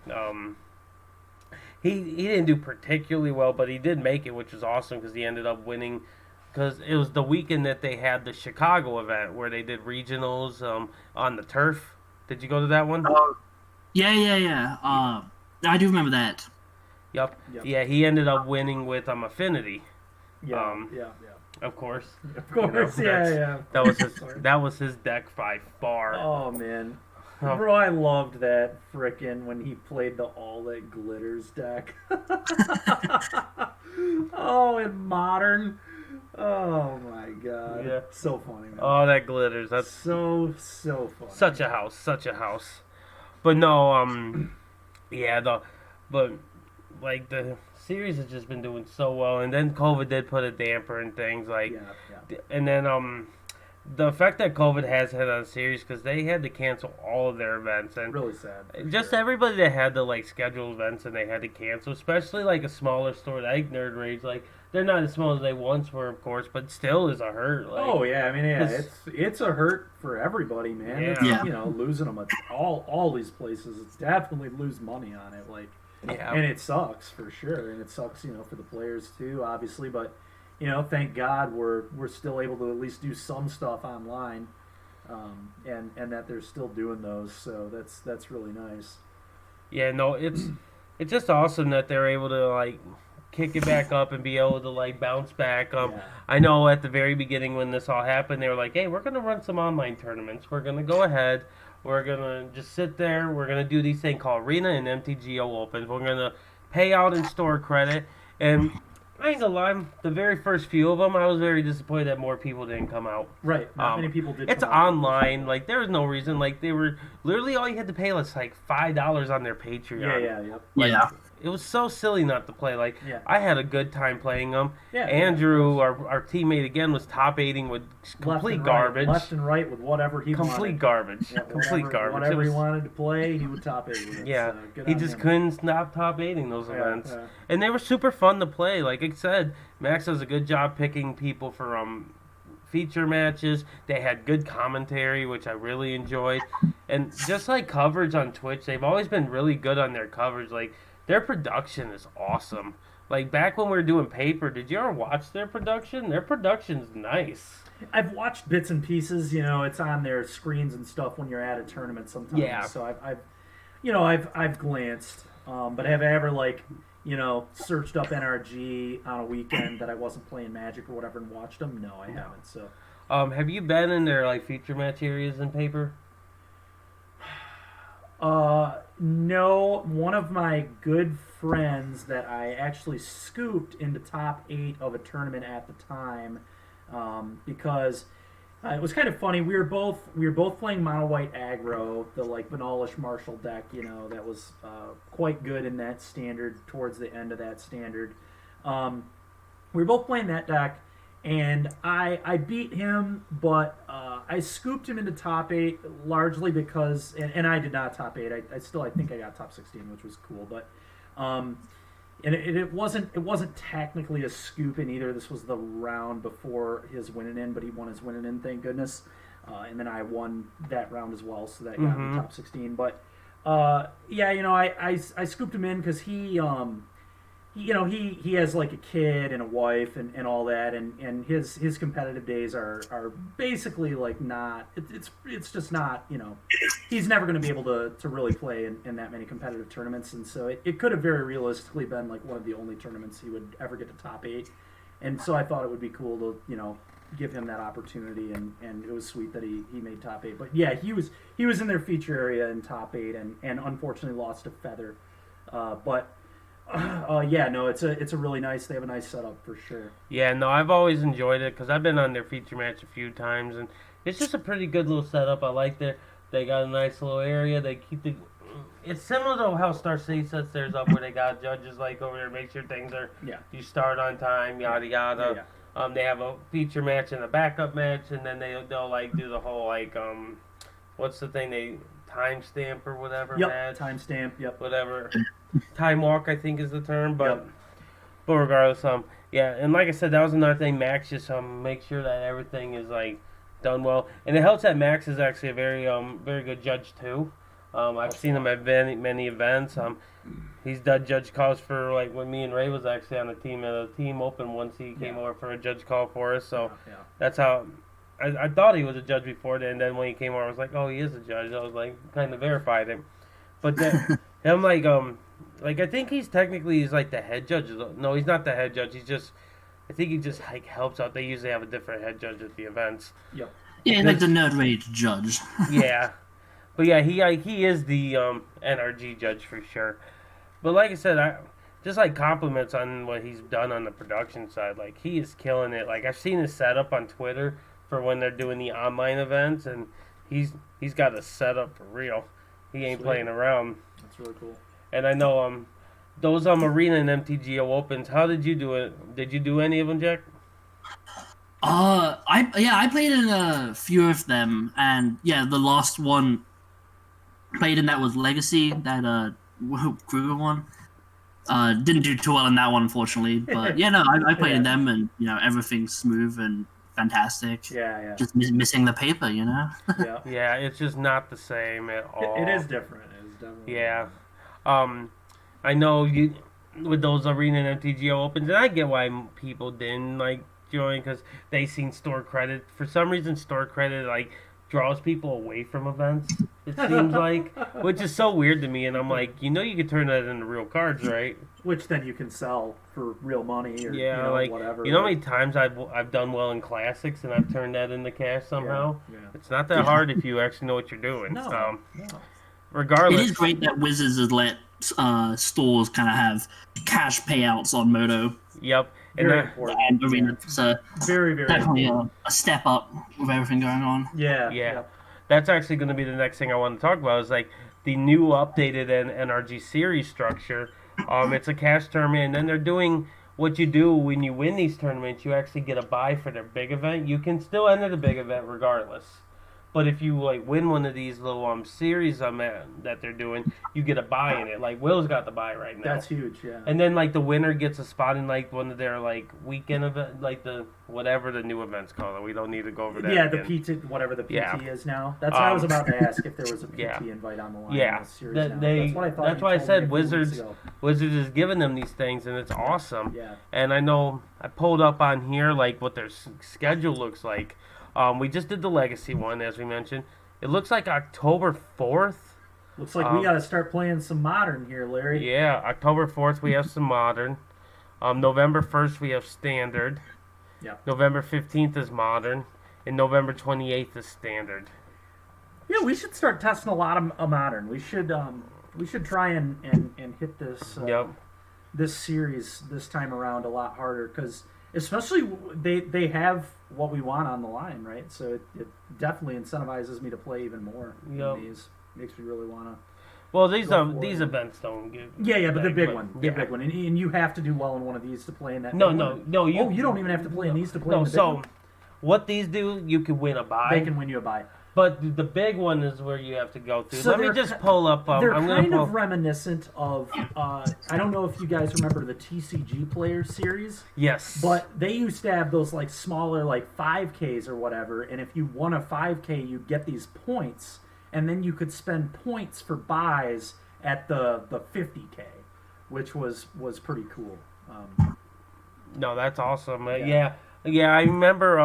He didn't do particularly well, but he did make it, which was awesome because he ended up winning. Because it was the weekend that they had the Chicago event where they did regionals on the turf. Did you go to that one? Yeah. I do remember that. Yep. Yeah, he ended up winning with Affinity. Yeah. Of course. Of course, yeah. That was his deck by far. Oh man, bro, I loved that frickin' when he played the All That Glitters deck. Oh, in Modern. Oh my god. Yeah. So funny, man. Oh, that glitters. That's so funny. Such a house. But no, the series has just been doing so well, and then COVID did put a damper in things, and then the effect that COVID has had on the series because they had to cancel all of their events, and really sad. Just everybody that had to schedule events and they had to cancel, especially a smaller store like Nerd Rage, they're not as small as they once were, of course, but still is a hurt. It's a hurt for everybody, man. Yeah. Losing them at all these places, it's definitely lose money on it, and it sucks for sure, and it sucks, for the players too, obviously. But thank God we're still able to at least do some stuff online, and that they're still doing those. So that's really nice. Yeah, no, it's just awesome that they're able to kick it back up and be able to bounce back. I know at the very beginning when this all happened, they were like, "Hey, we're gonna run some online tournaments. We're gonna go ahead. We're going to just sit there. We're going to do these things called Arena and MTGO Opens. We're going to pay out in store credit." And I ain't going to lie, the very first few of them, I was very disappointed that more people didn't come out. Right. Not many people did. It's online. There was no reason. They were literally all you had to pay was $5 on their Patreon. Yeah. It was so silly not to play. I had a good time playing them. Yeah, Andrew, our teammate again, was top 8ing with complete garbage. Left and right with whatever he wanted. Complete garbage. Yeah, complete garbage. Whatever he wanted to play, he would top 8 with it. Yeah, so he just couldn't stop top 8ing those events. Yeah. And they were super fun to play. Like I said, Max does a good job picking people for feature matches. They had good commentary, which I really enjoyed. And just coverage on Twitch, they've always been really good on their coverage. Their production is awesome. Back when we were doing paper, did you ever watch their production? Their production's nice. I've watched bits and pieces. It's on their screens and stuff when you're at a tournament sometimes. Yeah. So I've glanced. But have I ever searched up NRG on a weekend that I wasn't playing Magic or whatever and watched them? No, I haven't. So. Have you been in their feature match areas in paper? No, one of my good friends that I actually scooped into top 8 of a tournament at the time, because it was kind of funny. We were both playing mono white aggro, the like Banalish Marshall deck, that was quite good in that standard towards the end of that standard. We were both playing that deck, and I beat him, but I scooped him into top 8 largely because, and I did not top 8. I think I got top 16, which was cool, but and it wasn't technically a scoop in either. This was the round before his winning in, but he won his winning in, thank goodness. And then I won that round as well, so that got me top 16. But yeah, I scooped him in because he has like a kid and a wife and all that, and his competitive days are basically like not, it's just not, he's never going to be able to really play in that many competitive tournaments, and so it could have very realistically been like one of the only tournaments he would ever get to top 8, and so I thought it would be cool to give him that opportunity, and it was sweet that he made top 8. But yeah, he was in their feature area in top 8, and unfortunately lost a feather, but yeah, no, it's a really nice. They have a nice setup for sure. Yeah, no, I've always enjoyed it because I've been on their feature match a few times, and it's just a pretty good little setup. I like they got a nice little area. They keep the. It's similar to how Star City sets theirs up, where they got judges like over there, make sure things are. Yeah. You start on time, yada yada. Yeah. They have a feature match and a backup match, and then they'll like do the whole like what's the thing they timestamp or whatever match. Timestamp. Yep. Whatever. Time walk, I think, is the term, but regardless, yeah, and like I said, that was another thing. Max just make sure that everything is like done well, and it helps that Max is actually a very good judge too. I've seen him at many events. He's done judge calls for like when me and Ray was actually on the team at a team open once he came over for a judge call for us. So that's how. I thought he was a judge before then, and then when he came over, I was like, oh, he is a judge. I was like, kind of verified him, but then him like I think he's like the head judge. No, he's not the head judge. I think he just like helps out. They usually have a different head judge at the events. Yep. Yeah, like the nerd rage judge. Yeah, but yeah, he is the NRG judge for sure. But like I said, I just like compliments on what he's done on the production side. Like he is killing it. Like I've seen his setup on Twitter for when they're doing the online events, and he's got a setup for real. He ain't playing around. That's really cool. And I know those Arena and MTGO Opens, how did you do it? Did you do any of them, Jack? I played in a few of them, and yeah, the last one played in that was Legacy, that Kruger one. Didn't do too well in that one, unfortunately, but yeah, no, I played in them, and everything's smooth and fantastic. Yeah. Just missing the paper, Yeah. Yeah, it's just not the same at all. It is different. It is definitely. Yeah. I know you with those Arena and MTGO Opens, and I get why people didn't like join because they seen store credit. For some reason, store credit like draws people away from events. It seems like, which is so weird to me. And I'm like, you could turn that into real cards, right? Which then you can sell for real money or like whatever. You know how many times I've done well in classics and I've turned that into cash somehow. Yeah. It's not that hard if you actually know what you're doing. No. Regardless, it is great that Wizards has let stores kind of have cash payouts on Moto. Yep. Very important. And Arena. So very, very definitely a step up with everything going on. Yeah. That's actually going to be the next thing I want to talk about is like the new updated NRG series structure. It's a cash tournament, and then they're doing what you do when you win these tournaments. You actually get a buy for their big event. You can still enter the big event regardless. But if you like win one of these little series that they're doing, you get a buy in it. Like Will's got the buy right now. That's huge, yeah. And then like the winner gets a spot in like one of their like weekend event, like the whatever the new event's called. We don't need to go over that. Yeah, again. the PT, whatever the PT is now. That's what I was about to ask if there was a PT invite on the line. Yeah, in this series now. That's what I thought. That's why I said Wizards is giving them these things, and it's awesome. Yeah. And I know I pulled up on here like what their schedule looks like. We just did the Legacy one, as we mentioned. It looks like October 4th. Looks like we got to start playing some Modern here, Larry. Yeah, October 4th we have some Modern. November 1st we have Standard. Yeah. November 15th is Modern. And November 28th is Standard. Yeah, we should start testing a lot of modern. We should try and hit this Yep. this series this time around a lot harder, because especially they have what we want on the line, right? So it definitely incentivizes me to play even more. Yep. In these makes me really want to. Well, these Go for these it. events don't give. Yeah, but the big but- one, yeah. and you have to do well in one of these to play in that. No, big no, one. no. You don't even have to play in these to play No, in the big so one. what these do, you can win a buy. They can win you a buy. But the big one is where you have to go through. So Let me they're just ki- pull up. They're I'm kind gonna of pull. reminiscent of. I don't know if you guys remember the TCG Player series. Yes. But they used to have those like smaller like 5Ks or whatever, and if you won a 5K, you'd get these points, and then you could spend points for buys at the 50K, which was pretty cool. No, that's awesome. Yeah. Yeah. I remember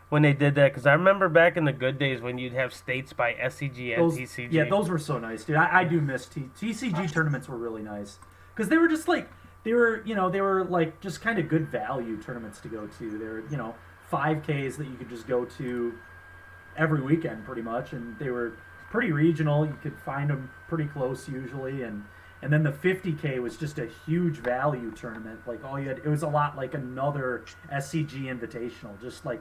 when they did that, because I remember back in the good days when you'd have states by SCG and Those, TCG. yeah, those were so nice, dude. I do miss TCG tournaments were really nice because they were just like they were like just kind of good value tournaments to go to. They were 5Ks that you could just go to every weekend pretty much, and they were pretty regional. You could find them pretty close usually, and then the 50K was just a huge value tournament. Like all you had, it was a lot like another SCG Invitational. Just like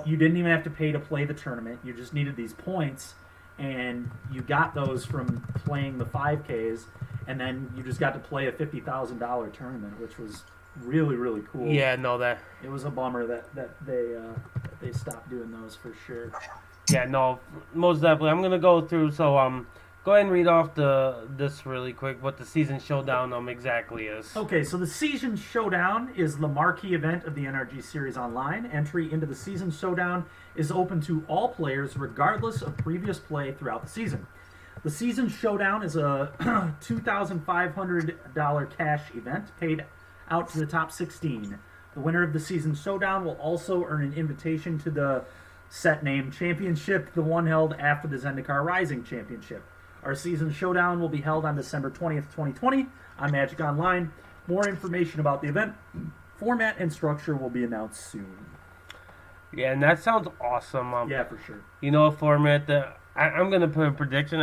you didn't even have to pay to play the tournament. You just needed these points, and you got those from playing the 5Ks, and then you just got to play a $50,000 tournament, which was really, really cool. Yeah, no, that. It was a bummer that they stopped doing those for sure. Yeah, no, most definitely. I'm gonna go through. So go ahead and read off this really quick. What the season showdown exactly is. Okay, so the Season Showdown is the marquee event of the NRG series online. Entry into the Season Showdown is open to all players regardless of previous play throughout the season. The Season Showdown is a $2,500 cash event paid out to the top 16. The winner of the Season Showdown will also earn an invitation to the set name Championship, the one held after the Zendikar Rising Championship. Our Season Showdown will be held on December 20th, 2020 on Magic Online. More information about the event, format, and structure will be announced soon. Yeah, and that sounds awesome. Yeah, for sure. You know, a format that I'm gonna put a prediction.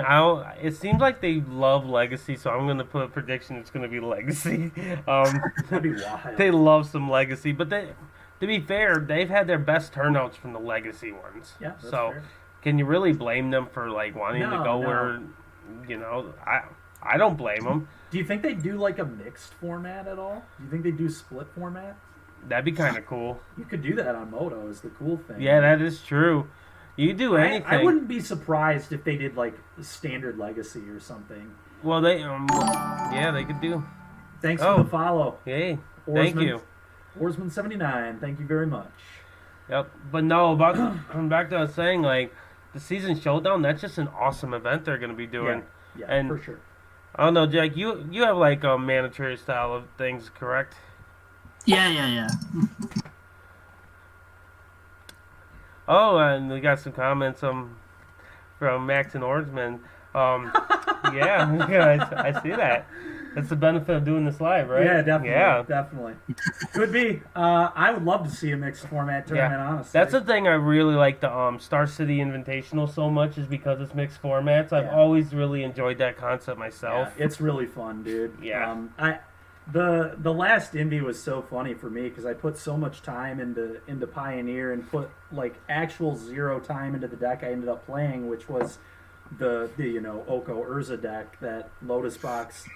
It seems like they love Legacy, so I'm gonna put a prediction. It's gonna be Legacy. That'd be wild. They love some Legacy, but to be fair, they've had their best turnouts from the Legacy ones. Yeah, that's so fair. can you really blame them for like wanting to No, go no. where, I don't blame them. Do you think they do like a mixed format at all? Do you think they do split format? That'd be kind of cool. You could do that on Moto is the cool thing. Yeah, that is true. You do anything. I wouldn't be surprised if they did like standard Legacy or something. Well, they they could do. Thanks Oh. for the follow. Hey, thank Oarsman- you. Oarsman79, thank you very much. Yep, but no, about coming back to what I was saying, like the season showdown, that's just an awesome event they're gonna be doing. Yeah, And- for sure. I don't know, Jack. You have like a mandatory style of things, correct? Yeah. Oh, and we got some comments from Max and Oarsman. Yeah, I see that. That's the benefit of doing this live, right? Yeah, definitely. Yeah. Definitely. Could be. I would love to see a mixed format tournament, honestly. That's the thing I really like the Star City Invitational so much is because it's mixed formats. I've Yeah. always really enjoyed that concept myself. Yeah, it's really fun, dude. Yeah. The last Indy was so funny for me because I put so much time into Pioneer and put like actual zero time into the deck I ended up playing, which was the Oko Urza deck that Lotus Box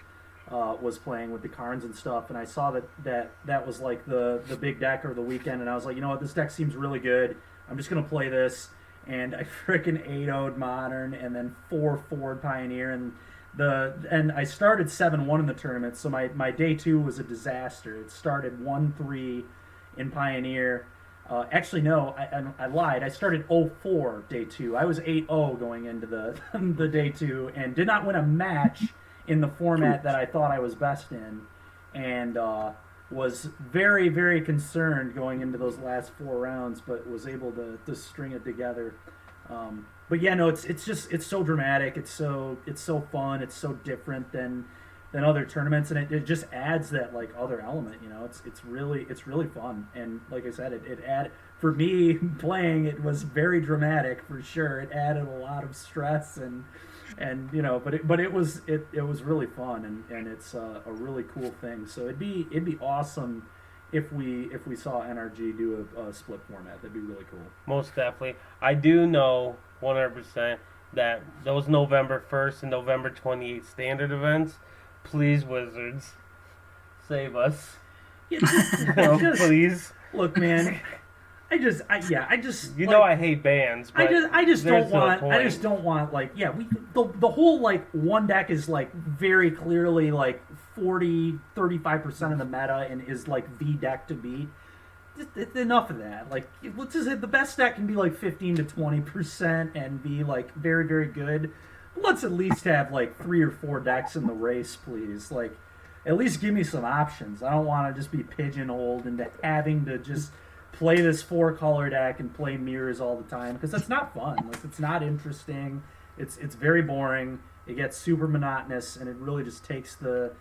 was playing with the Karns and stuff, and I saw that was like the big deck over the weekend, and I was like, you know what, this deck seems really good. I'm just gonna play this, and I freaking 8-0'd Modern, and then 4-4'd Pioneer, and I started 7-1 in the tournament, so my day 2 was a disaster. It started 1-3 in Pioneer. Actually, no, I lied. I started 0-4 day 2. I was 8-0 going into the the day 2, and did not win a match in the format that I thought I was best in, and was very, very concerned going into those last 4 rounds, but was able to string it together. But yeah, no, it's so dramatic. It's so fun. It's so different than other tournaments, and it just adds that like other element. It's really fun. And like I said, it add for me playing, it was very dramatic for sure. It added a lot of stress and you know, but it was really fun, and it's a really cool thing. So it'd be awesome if we saw NRG do a split format. That'd be really cool. Most definitely. I do know 100% that those November 1st and November 28th standard events, please, Wizards, save us. Please. Look, man. I just you know, I hate bans, but I just don't want like, yeah, the whole like one deck is like very clearly like 35% of the meta and is like the deck to beat. Just enough of that. Like, let's just say the best deck can be like 15 to 20% and be like very, very good. Let's at least have like 3 or 4 decks in the race, please. Like, at least give me some options. I don't want to just be pigeonholed into having to just play this 4-color deck and play mirrors all the time, because that's not fun. Like, it's not interesting. It's very boring. It gets super monotonous, and it really just takes a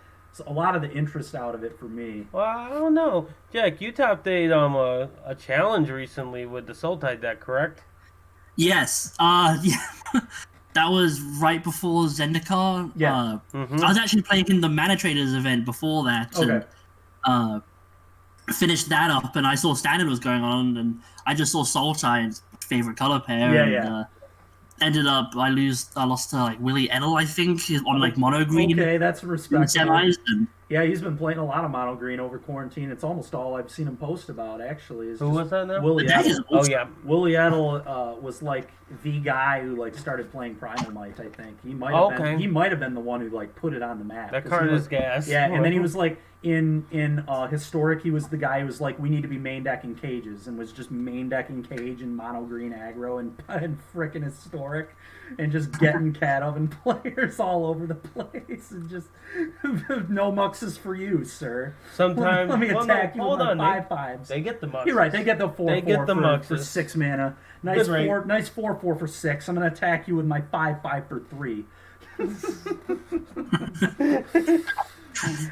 lot of the interest out of it for me. Well, I don't know. Jack, you top eight a challenge recently with the Sultai deck, correct? Yes. Yeah. That was right before Zendikar. Yeah. I was actually playing in the Mana Traders event before that. Okay. And, finished that up, and I saw Standard was going on, and I just saw Sultai's favorite color pair. Yeah, ended up, I lost to like Willie Edel, I think, on like mono green. Okay, that's respectable. Semis, and yeah, he's been playing a lot of mono green over quarantine. It's almost all I've seen him post about, actually. Who was that now? Willie that Edel. is Oh awesome. yeah. Willie Edel was like the guy who like started playing Primal Might. I think he might have been the one who like put it on the map. That card is gas. Yeah, and then he was like in Historic, he was the guy who was like, we need to be main decking cages, and was just main decking cage and mono green aggro and frickin' Historic, and just getting cat oven players all over the place, and just no muxes for you, sir. Sometimes let me attack you with my 5/5s. They get the muxes. You're right. They get the 4/4 They get the for muxes. 6 mana. Nice Good rate. 4/4 for 6. I'm gonna attack you with my 5/5 for 3.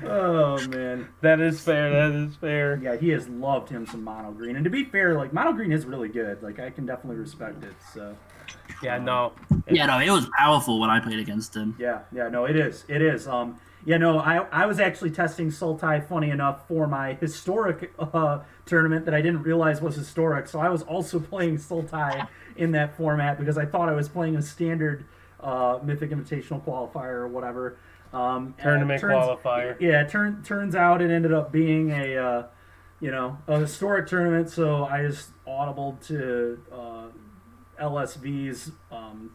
Oh man, That is fair. That is fair. yeah, he has loved him some mono green, and to be fair, like mono green is really good. Like I can definitely respect it. So Yeah, no. Yeah, no, it was powerful when I played against him. yeah, no, it is. Yeah, no, I was actually testing Sultai, funny enough, for my Historic tournament that I didn't realize was Historic. So I was also playing Sultai in that format because I thought I was playing a standard Mythic Invitational qualifier or whatever. Tournament qualifier. Yeah, turns out it ended up being a Historic tournament. So I just audibled to LSV's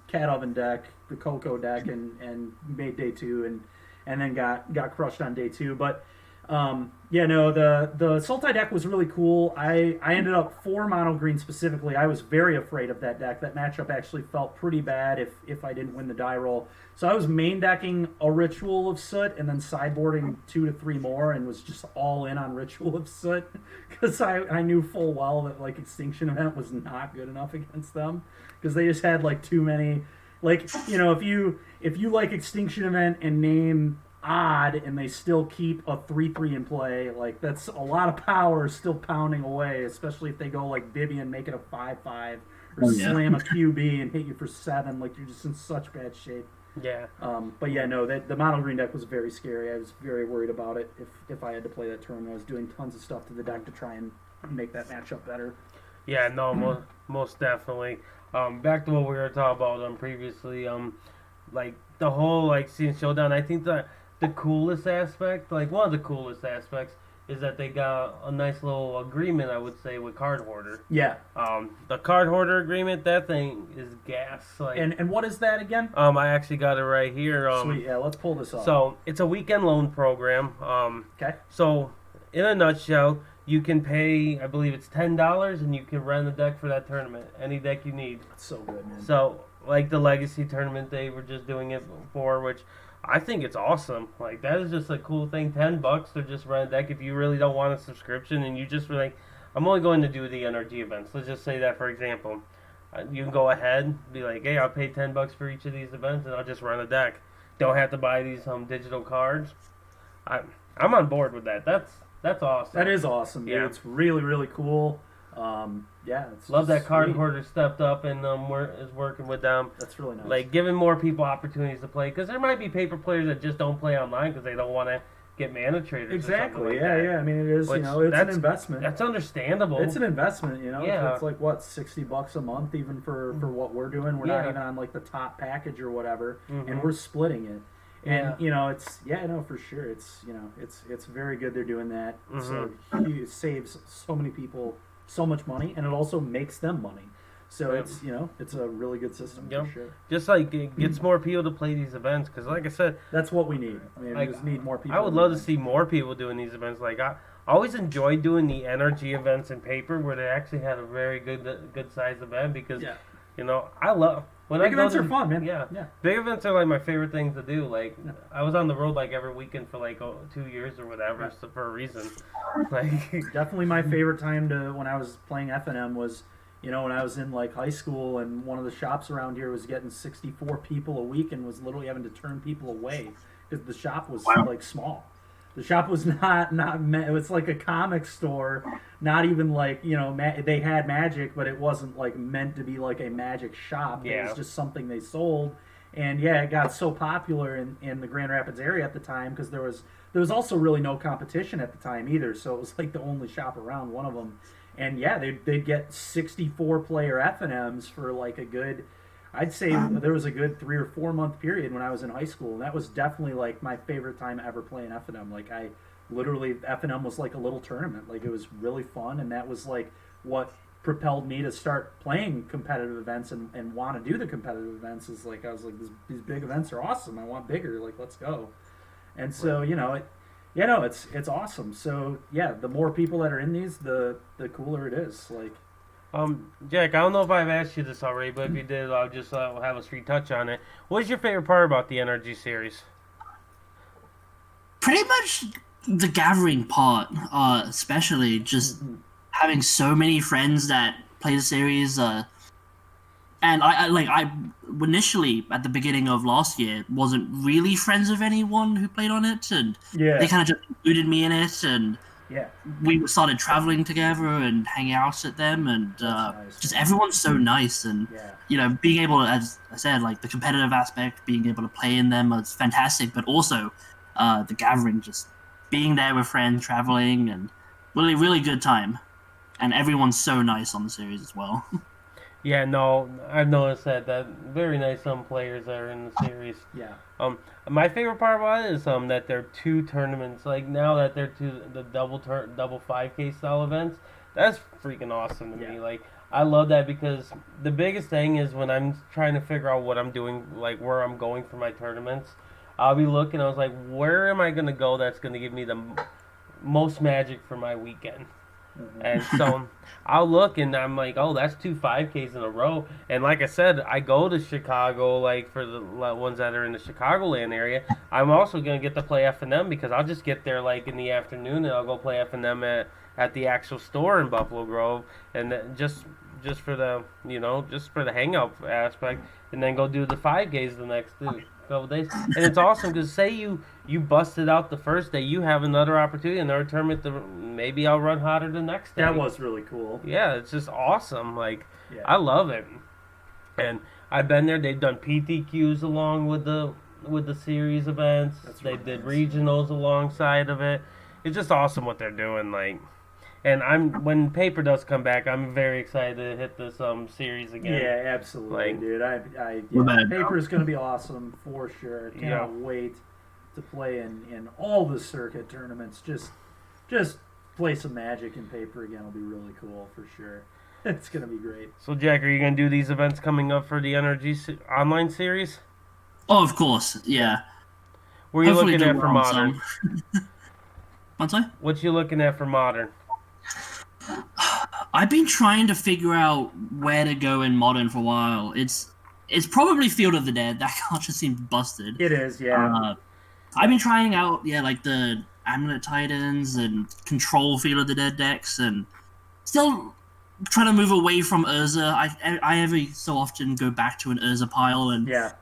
Cat Oven deck, the Coco deck, and made day 2 and then got crushed on day 2. But the Sultai deck was really cool. I ended up 4 mono green specifically. I was very afraid of that deck. That matchup actually felt pretty bad if I didn't win the die roll. So I was main decking a Ritual of Soot and then sideboarding 2 to 3 more, and was just all in on Ritual of Soot because I knew full well that like Extinction Event was not good enough against them because they just had like too many. Like, you know, if you like Extinction Event and name Odd and they still keep a 3/3 in play, like that's a lot of power still pounding away, especially if they go like Bibby and make it a 5/5 or slam a QB and hit you for 7, like you're just in such bad shape. Yeah. But yeah, no, the mono green deck was very scary. I was very worried about it if I had to play that tournament. I was doing tons of stuff to the deck to try and make that matchup better. Yeah, no, most definitely. Back to what we were talking about previously, like the whole like seeing Showdown. I think the coolest aspect, like one of the coolest aspects, is that they got a nice little agreement, I would say, with Card Hoarder. Yeah. The Card Hoarder agreement, that thing is gas. Like, and what is that again? I actually got it right here. Sweet. Yeah, let's pull this up. So it's a weekend loan program. Okay. So in a nutshell, you can pay, I believe it's $10, and you can rent a deck for that tournament. Any deck you need. That's so good, man. So, like the Legacy tournament, they were just doing it for, which I think it's awesome. Like, that is just a cool thing. $10 to just rent a deck if you really don't want a subscription, and you just were like, I'm only going to do the NRG events. Let's just say that, for example. You can go ahead, be like, hey, I'll pay $10 for each of these events, and I'll just run a deck. Don't have to buy these digital cards. I'm on board with that. That's awesome. That is awesome, dude. Yeah. It's really, really cool. Yeah, it's Love just that Card sweet. Hoarder stepped up and is working with them. That's really nice. Like giving more people opportunities to play, because there might be paper players that just don't play online because they don't want to get mana traders. Exactly. Or something like Yeah, that. yeah. I mean, it is. Which, You know, it's an that's- investment. That's understandable. It's an investment. You know, Yeah. it's like what $60 a month, even for what we're doing. We're not Yeah. even on like the top package or whatever, Mhm. and we're splitting it. And Yeah. you know, it's no, for sure. It's it's very good they're doing that. So it saves so many people so much money, and it also makes them money. So Yep. it's it's a really good system Yep. for sure. Just like it gets more people to play these events, because like I said, That's what we need. I mean, Like, we just need more people. I would love to see more people doing these events. Like I always enjoyed doing the NRG events in paper, where they actually had a very good sized event, because Yeah. you know I love when Big I go events to, are fun, man. Yeah, Yeah. big events are like my favorite things to do. Like Yeah. I was on the road like every weekend for like 2 years or whatever, Right. so for a reason. Like Definitely my favorite time to when I was playing F&M was, when I was in like high school, and one of the shops around here was getting 64 people a week and was literally having to turn people away because the shop was like small. The shop was not it was like a comic store, not even like they had Magic, but it wasn't like meant to be like a Magic shop. It Yeah. was just something they sold. And yeah, it got so popular in the Grand Rapids area at the time because there was also really no competition at the time either. So it was like the only shop around, one of them. And yeah, they'd get 64 player F&Ms for like a good, I'd say there was a good 3 or 4 month period when I was in high school. And that was definitely like my favorite time ever playing F&M. Like I literally, F&M was like a little tournament. Like it was really fun. And that was like what propelled me to start playing competitive events and want to do the competitive events. Is like I was like, these big events are awesome. I want bigger. Like let's go. And so it's awesome. So yeah, the more people that are in these, the cooler it is. Like Jack, I don't know if I've asked you this already, but if you did, I'll just have us retouch on it. What's your favorite part about the NRG series? Pretty much the gathering part, especially just having so many friends that play the series. And I initially at the beginning of last year wasn't really friends with anyone who played on it, and they kind of just included me in it, and we started traveling together and hanging out at them, and nice, just everyone's so nice, and being able to, as I said, like the competitive aspect, being able to play in them was fantastic, but also the gathering, just being there with friends, traveling, and really, really good time. And everyone's so nice on the series as well. Yeah, no, I've noticed that very nice players that are in the series. Yeah. My favorite part about it is that they're 2 tournaments. Like now that they're the double 5K style events, that's freaking awesome to me. Like I love that, because the biggest thing is when I'm trying to figure out what I'm doing, like where I'm going for my tournaments, I'll be looking. I was like, where am I gonna go that's gonna give me the most magic for my weekend? And so I'll look, and I'm like, oh, that's 2 5Ks in a row. And like I said, I go to Chicago, like for the ones that are in the Chicagoland area. I'm also going to get to play F&M, because I'll just get there like in the afternoon, and I'll go play F&M at the actual store in Buffalo Grove, and then just for the just for the hangout aspect, and then go do the 5Ks the next couple days. And it's awesome, because say you busted out the first day, you have another opportunity, another tournament to maybe I'll run hotter the next day. That was really cool. Yeah, it's just awesome. Like I love it. And I've been there. They've done PTQs along with the series events. They did regionals alongside of it. It's just awesome what they're doing. Like, and when paper does come back, I'm very excited to hit this series again. Yeah, absolutely, Like, dude. Paper is going to be awesome for sure. Cannot wait to play in all the circuit tournaments. Just play some Magic in paper again will be really cool for sure. It's going to be great. So, Jack, are you going to do these events coming up for the NRG online series? Oh, of course, yeah. What are you Hopefully looking do at for well modern? I'm sorry? What you looking at for modern? I've been trying to figure out where to go in modern for a while. It's probably Field of the Dead. That card just seems busted. It is, yeah. I've been trying out, like the Amulet Titans and Control Field of the Dead decks, and still trying to move away from Urza. I every so often go back to an Urza pile and 2-3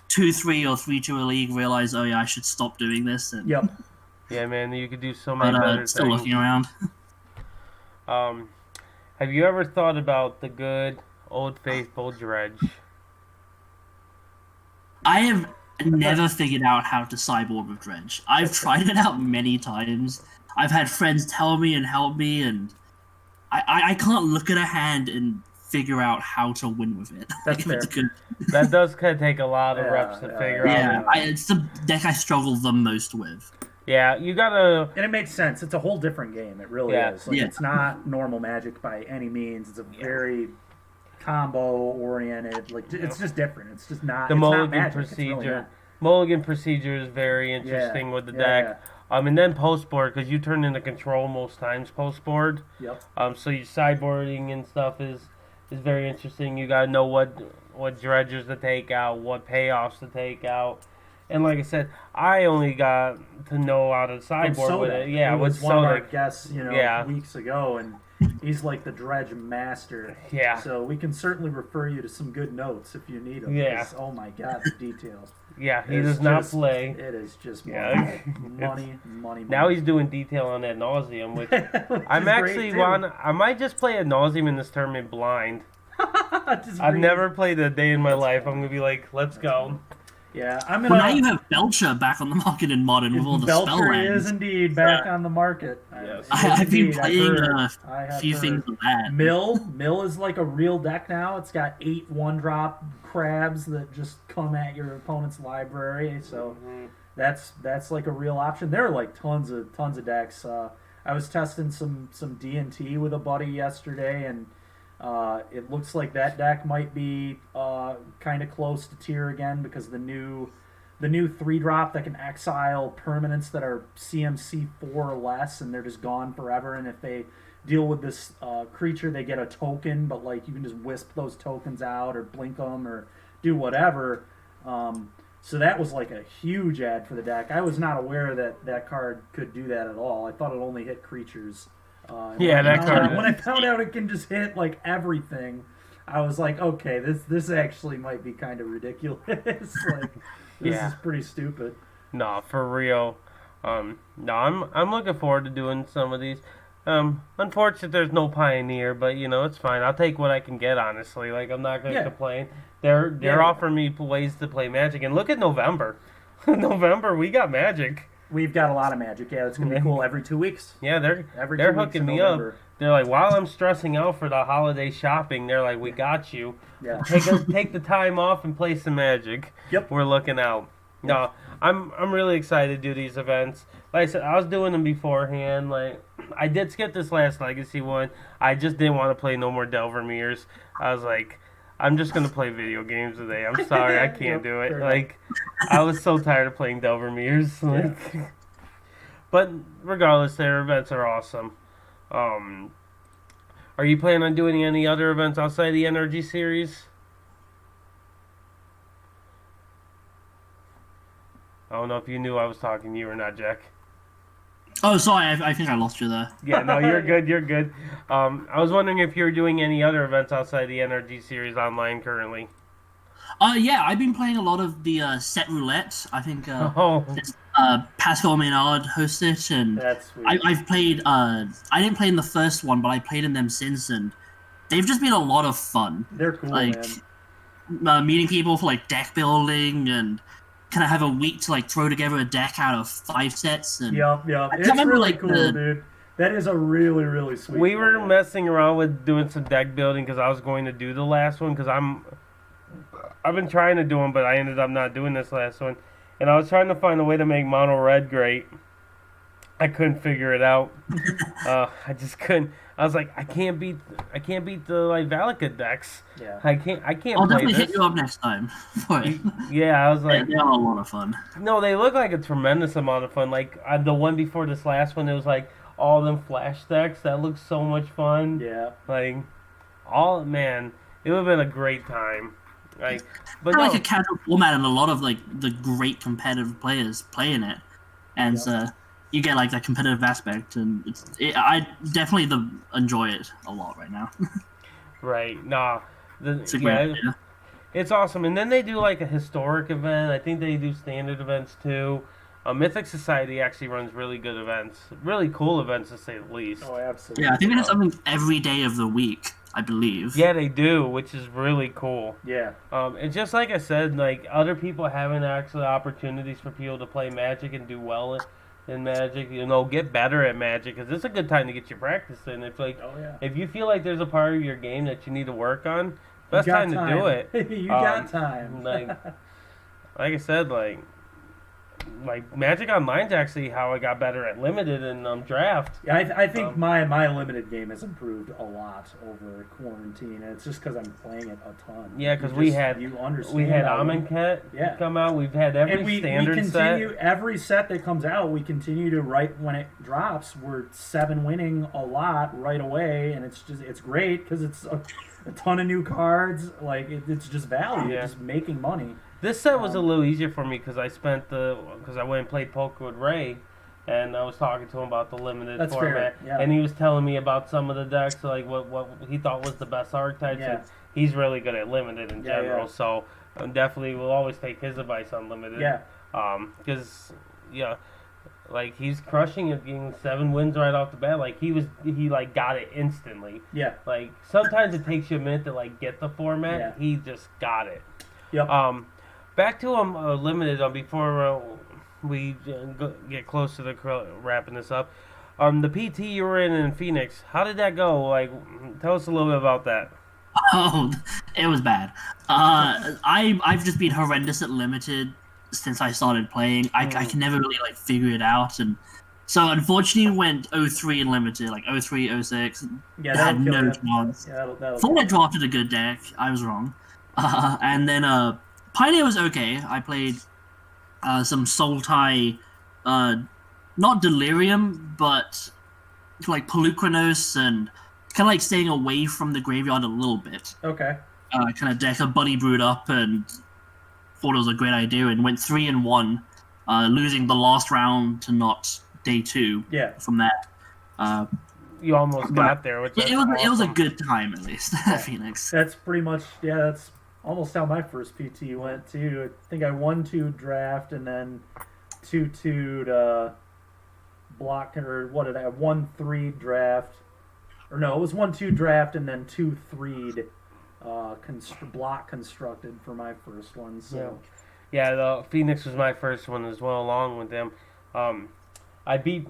or 3-2 a league, realize, oh yeah, I should stop doing this. And, yeah, man, you could do so many better still things. looking around. Have you ever thought about the good old faithful dredge? I have never figured out how to sideboard with Dredge. I've tried it out many times. I've had friends tell me and help me, and I can't look at a hand and figure out how to win with it. That's fair. That does kind of take a lot of reps to figure out. Yeah, it's the deck I struggle the most with. Yeah, you gotta... And it makes sense. It's a whole different game. It really is. Like, it's not normal Magic by any means. It's a very combo-oriented. Like, it's just different. It's just not... The it's mulligan not Magic. procedure. Mulligan procedure is very interesting with the deck. Yeah. And then post-board, because you turn into control most times post-board. Yep. So your sideboarding and stuff is very interesting. You gotta know what dredgers to take out, what payoffs to take out. And like I said, I only got to know how to sideboard with it. Yeah, with with one of our Soda. guests, weeks ago, and he's like the dredge master. Yeah. So we can certainly refer you to some good notes if you need them. Yeah. Oh my God, the details. Yeah, he does not play. It is just Yeah. money. Now he's doing detail on ad nauseum, which I'm actually I might just play ad nauseum in this tournament blind. I've never played a day in my life. I'm gonna be like, let's go. Yeah, Well, now you have Belcher back on the market in Modern with all the spell Belcher lands. is indeed back on the market. Yes. I've been playing a few things of that. Mill is like a real deck now. It's got 8 1-drop crabs that just come at your opponent's library. So that's like a real option. There are like tons of decks. I was testing some D&T with a buddy yesterday, and it looks like that deck might be kind of close to tier again, because the new 3-drop that can exile permanents that are CMC 4 or less, and they're just gone forever. And if they deal with this creature, they get a token, but like you can just wisp those tokens out or blink them or do whatever. So that was like a huge add for the deck. I was not aware that card could do that at all. I thought it only hit creatures. That card. When I found out it can just hit like everything, I was like, okay, this actually might be kind of ridiculous. Like, this is pretty stupid. No, for real. No, I'm looking forward to doing some of these. Unfortunately, there's no Pioneer, but it's fine. I'll take what I can get. Honestly, like I'm not gonna complain. They're offering me ways to play Magic, and look at November. November, we got Magic. We've got a lot of Magic. Yeah, it's gonna be cool every 2 weeks. Yeah, they're hooking me up. They're like, while I'm stressing out for the holiday shopping, they're like, we got you. Yeah. Take the time off and play some Magic. Yep. We're looking out. No, I'm really excited to do these events. Like I said, I was doing them beforehand. Like I did skip this last Legacy one. I just didn't want to play no more Delvermeers. I was like, I'm just gonna play video games today. I'm sorry, I can't do it. Like, I was so tired of playing Delvermeers. Like, but regardless, their events are awesome. Are you planning on doing any other events outside the NRG series? I don't know if you knew I was talking to you or not, Jack. Oh, sorry, I think I lost you there. Yeah, no, you're good, you're good. I was wondering if you're doing any other events outside the NRG series online currently. Yeah, I've been playing a lot of the set roulette. I think Pascal Maynard hosts it, and That's sweet. I've played. I didn't play in the first one, but I played in them since, and they've just been a lot of fun. They're cool, like, man. Meeting people for like deck building, and kind of have a week to like throw together a deck out of 5 sets. And Yep. It's remember, really like, cool, dude. That is a really, really sweet We were one. messing around with doing some deck building because I was going to do the last one because I've been trying to do them, but I ended up not doing this last one. And I was trying to find a way to make mono red great. I couldn't figure it out. I just couldn't. I was like, I can't beat the like Valakut decks. Yeah. I can't I'll play definitely this. hit you up next time for it. Yeah, I was like, They are a lot of fun. no, they look like a tremendous amount of fun. Like the one before this last one, it was like all them flash decks. That looked so much fun. Yeah. Like, it would have been a great time. Like, but Kind of no. like a casual format, and a lot of like the great competitive players playing it, and you get like that competitive aspect, and I definitely enjoy it a lot right now. Right. Nah. It's a great idea. It's awesome. And then they do like a historic event. I think they do standard events too. Mythic Society actually runs really good events, really cool events to say the least. Oh, absolutely. Yeah, I think it is something every day of the week, I believe. Yeah, they do, which is really cool. Yeah. And just like I said, like other people having actually opportunities for people to play Magic and do well in Magic, get better at Magic, because it's a good time to get your practice in. If if you feel like there's a part of your game that you need to work on, best time to do it. You got time. like I said, like Magic Online's actually how I got better at Limited and Draft. Yeah, I think my Limited game has improved a lot over quarantine, and it's just because I'm playing it a ton. Yeah, because we had Amonkhet come out. We've had every standard set. Every set that comes out, we continue to when it drops. We're 7 winning a lot right away, and it's great because it's a ton of new cards. Like it's just value, it's just making money. This set was a little easier for me because I went and played poker with Ray, and I was talking to him about the limited format, and he was telling me about some of the decks, like what he thought was the best archetypes. And he's really good at limited in general, so definitely we'll always take his advice on limited. Because like he's crushing it, getting 7 wins right off the bat. Like he got it instantly. Yeah. Like sometimes it takes you a minute to like get the format. Yeah. He just got it. Yep. Back to limited before we get close to the wrapping this up. The PT you were in Phoenix, how did that go? Like, tell us a little bit about that. Oh, it was bad. I've just been horrendous at limited since I started playing. I can never really like figure it out, and so unfortunately went 0-3 in limited, like 0-3, 0-6. Yeah, that had no chance. Thought I drafted a good deck. I was wrong. And then Pioneer was okay. I played some Sultai, not Delirium, but like Pelucranos, and kind of like staying away from the graveyard a little bit. Okay. Kind of deck a Bunny Brood up, and thought it was a great idea, and went 3-1, losing the last round to not day 2. Yeah. From that. You almost got there. Which it was a good time, at least, at Phoenix. That's pretty much, that's almost how my first PT went, too. I think I 1-2 draft, and then 2-2'd block, or what did I have? 1-3 draft. Or no, it was 1-2 draft, and then 2-3'd block constructed for my first one. So yeah, the Phoenix was my first one as well, along with them. I beat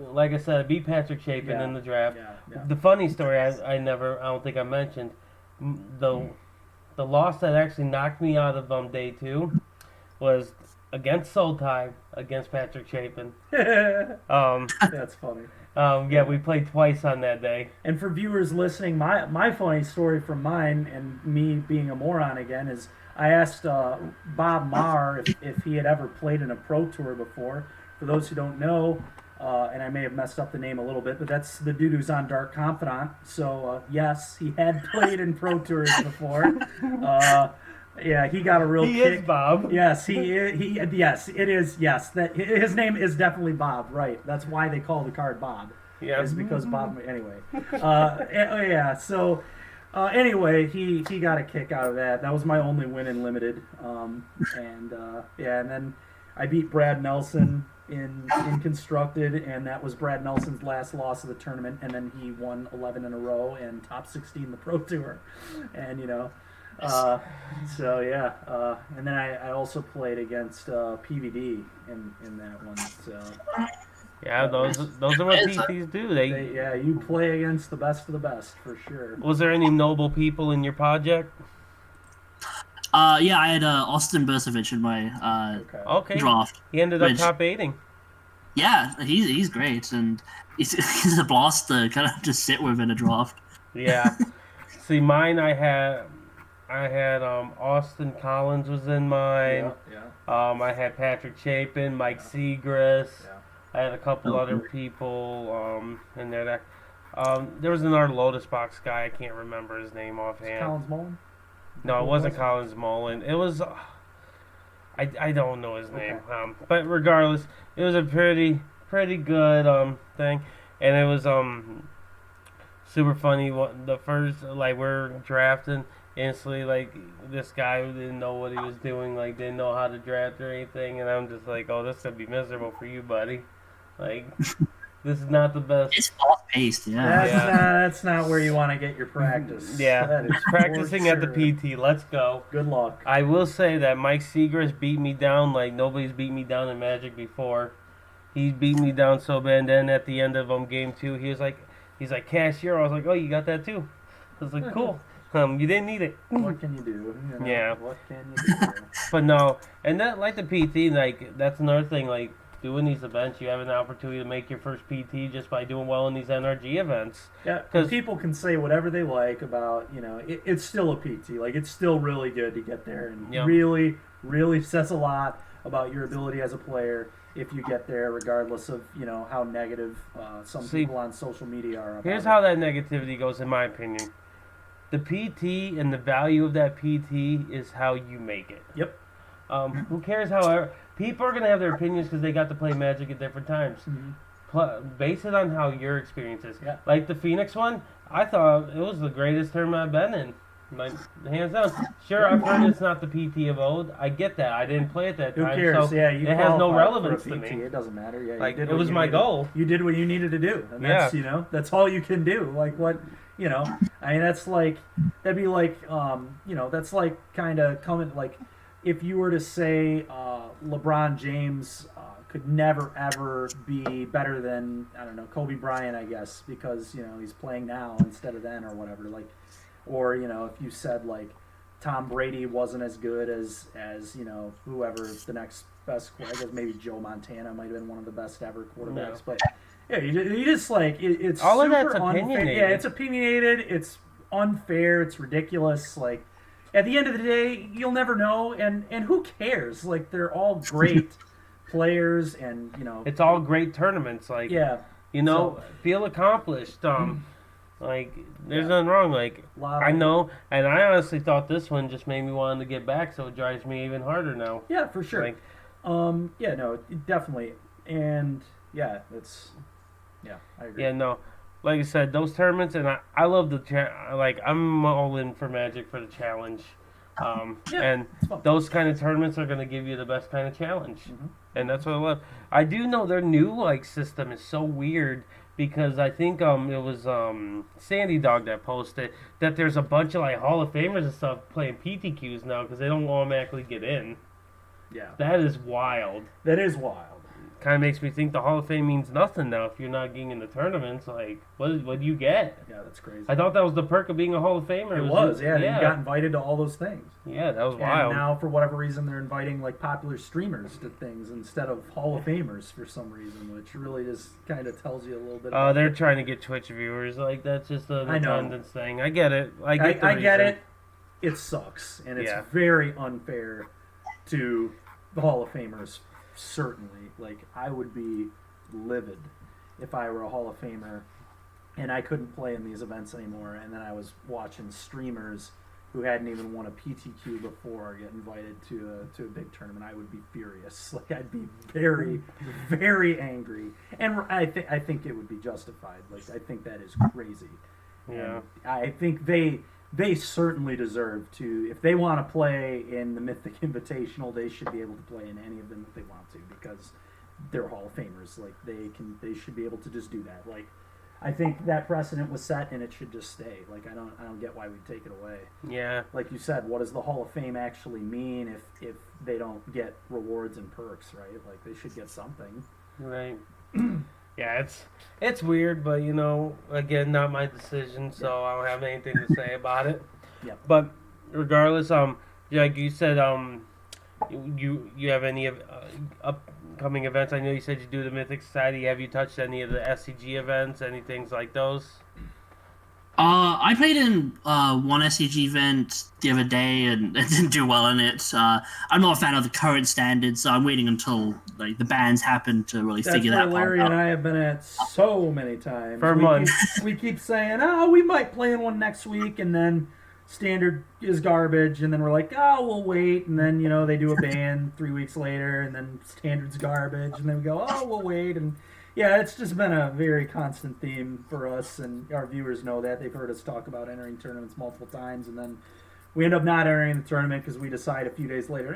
Patrick Chapin in the draft. Yeah. The funny story I don't think I mentioned, the loss that actually knocked me out of day 2 was against Sultai, against Patrick Chapin. That's funny. We played twice on that day. And for viewers listening, my funny story from mine, and me being a moron again, is I asked Bob Marr if he had ever played in a pro tour before. For those who don't know, and I may have messed up the name a little bit, but that's the dude who's on Dark Confidant. So yes, he had played in pro tours before. Yeah, he got a real kick. He is Bob. Yes, yes, it is. Yes, that his name is definitely Bob. Right. That's why they call the card Bob. Yeah. Is because Bob. Anyway. Yeah. So. Anyway, he got a kick out of that. That was my only win in limited. And then I beat Brad Nelson in constructed, and that was Brad Nelson's last loss of the tournament. And then he won 11 in a row and top 16 the pro tour. And and then I also played against PVD in that one. So yeah, those are what PTs do. You play against the best of the best for sure. Was there any noble people in your project? I had Austin Bursavich in my draft. He ended up top 8ing. Yeah, he's great, and he's a blast to kind of just sit with in a draft. Yeah. See, mine I had Austin Collins was in mine. I had Patrick Chapin, Mike Segrist. Yeah. I had a couple other people in there. There was another Lotus Box guy. I can't remember his name offhand. Collins Mullen? No, it wasn't Collins Mullen. It was... I don't know his name. But regardless, it was a pretty good thing. And it was super funny. The first, we're drafting, instantly, like, this guy who didn't know what he was doing, like, didn't know how to draft or anything, and I'm just like, oh, this could be miserable for you, buddy. Like, this is not the best. It's fast paced, yeah. That's not where you want to get your practice. Yeah, That is practicing at the torture. PT. Let's go. Good luck. I will say that Mike Seagrass beat me down like nobody's beat me down in Magic before. He beat me down so bad, and then at the end of game 2, he's like, cashier. I was like, oh, you got that too? I was like, cool. You didn't need it. What can you do? You know, Yeah. What can you do? But no, and that, like the PT, like, that's another thing, like, doing these events, you have an opportunity to make your first PT just by doing well in these NRG events. Yeah, because people can say whatever they like about, it's still a PT. Like, it's still really good to get there, and really, really says a lot about your ability as a player if you get there, regardless of, how negative some people on social media are about Here's it. how that negativity goes, in my opinion. The PT and the value of that PT is how you make it. Yep. Who cares how... People are going to have their opinions because they got to play Magic at different times. Base it on how your experience is. Yeah. Like the Phoenix one, I thought it was the greatest tournament I've been in. Like, hands down. Sure, I've heard it's not the PT of old. I get that. I didn't play at that Who time. cares? So Yeah, you it has no qualified relevance for a to PT. me. It doesn't matter. Yeah, Like, you did it what was you my needed. goal. You did what you needed to do, and that's that's all you can do. Like what I mean, that's like that'd be like that's like kind of coming like if you were to say LeBron James could never ever be better than Kobe Bryant, I guess, because he's playing now instead of then or whatever. Like, or if you said like Tom Brady wasn't as good as whoever the next best, I guess maybe Joe Montana might have been one of the best ever quarterbacks, but yeah, you just like it's all of super that's opinionated. unfair. Yeah, it's opinionated. It's unfair. It's ridiculous. Like at the end of the day, you'll never know, and who cares? Like they're all great players, and it's all great tournaments. Like feel accomplished. Like there's nothing wrong. Like I know, and I honestly thought this one just made me want to get back, so it drives me even harder now. Yeah, for sure. Like, definitely, and I agree. Yeah, no. Like I said, those tournaments, and I love the I'm all in for Magic for the challenge. And those kind of tournaments are going to give you the best kind of challenge. And that's what I love. I do know their new system is so weird because I think it was Sandy Dog that posted that there's a bunch of Hall of Famers and stuff playing PTQs now because they don't automatically get in. Yeah. That is wild. That is wild. Kind of makes me think the Hall of Fame means nothing now if you're not getting in the tournaments. Like, what do you get? Yeah, that's crazy. I thought that was the perk of being a Hall of Famer. It was. You got invited to all those things. Yeah, that was wild. And now, for whatever reason, they're inviting popular streamers to things instead of Hall of Famers for some reason, which really just kind of tells you a little bit. Oh, they're trying to get Twitch viewers. Like that's just an attendance thing. I get it. I get it. It sucks, and it's very unfair to the Hall of Famers. Certainly, I would be livid if I were a Hall of Famer and I couldn't play in these events anymore, and then I was watching streamers who hadn't even won a PTQ before get invited to a big tournament. I would be furious. I'd be very, very angry, and I think it would be justified. I think that is crazy. Yeah, and I think they certainly deserve to. If they want to play in the Mythic Invitational, they should be able to play in any of them if they want to, because they're Hall of Famers. They should be able to just do that. I think that precedent was set, and it should just stay. I don't get why we take it away. Yeah. Like you said, what does the Hall of Fame actually mean if they don't get rewards and perks, right? They should get something. Right. Yeah, it's weird, but again, not my decision, so I don't have anything to say about it. Yeah. But regardless, like you said, you have any upcoming events? I know you said you do the Mythic Society. Have you touched any of the SCG events? Any things like those? I played in one SCG event the other day and it didn't do well in it. I'm not a fan of the current standards, so I'm waiting until the bans happen to really figure that part out. That's where Larry and I have been at so many times. For months. We keep saying, we might play in one next week, and then standard is garbage, and then we're like, we'll wait, and then they do a ban 3 weeks later, and then standard's garbage, and then we go, we'll wait, and yeah, it's just been a very constant theme for us, and our viewers know that. They've heard us talk about entering tournaments multiple times, and then we end up not entering the tournament because we decide a few days later,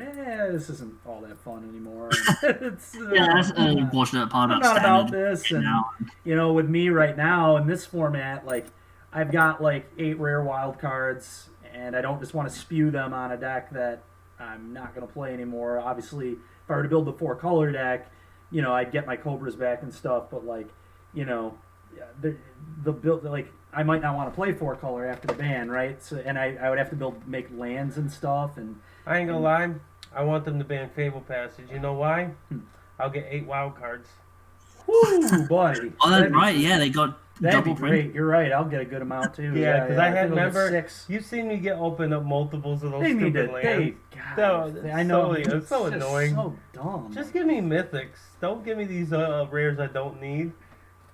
this isn't all that fun anymore. It's, that's an unfortunate part I'm about not about standard this. And, now. with me right now in this format, like, I've got, like, 8 rare wild cards, and I don't just want to spew them on a deck that I'm not going to play anymore. Obviously, if I were to build the 4-color deck, I'd get my Cobras back and stuff, but, like, the build, like, I might not want to play 4-color after the ban, right? So, and I would have to make lands and stuff. And I ain't gonna lie, I want them to ban Fable Passage. You know why? I'll get 8 wild cards. Woo, buddy. Oh, that's right. Yeah, they got That'd be double great. print. You're right. I'll get a good amount too. Yeah, because I had remember 6. you've seen me get open up multiples of those They need stupid to. lands. I know. It's so just annoying. So dumb. Just give me mythics. Don't give me these rares I don't need.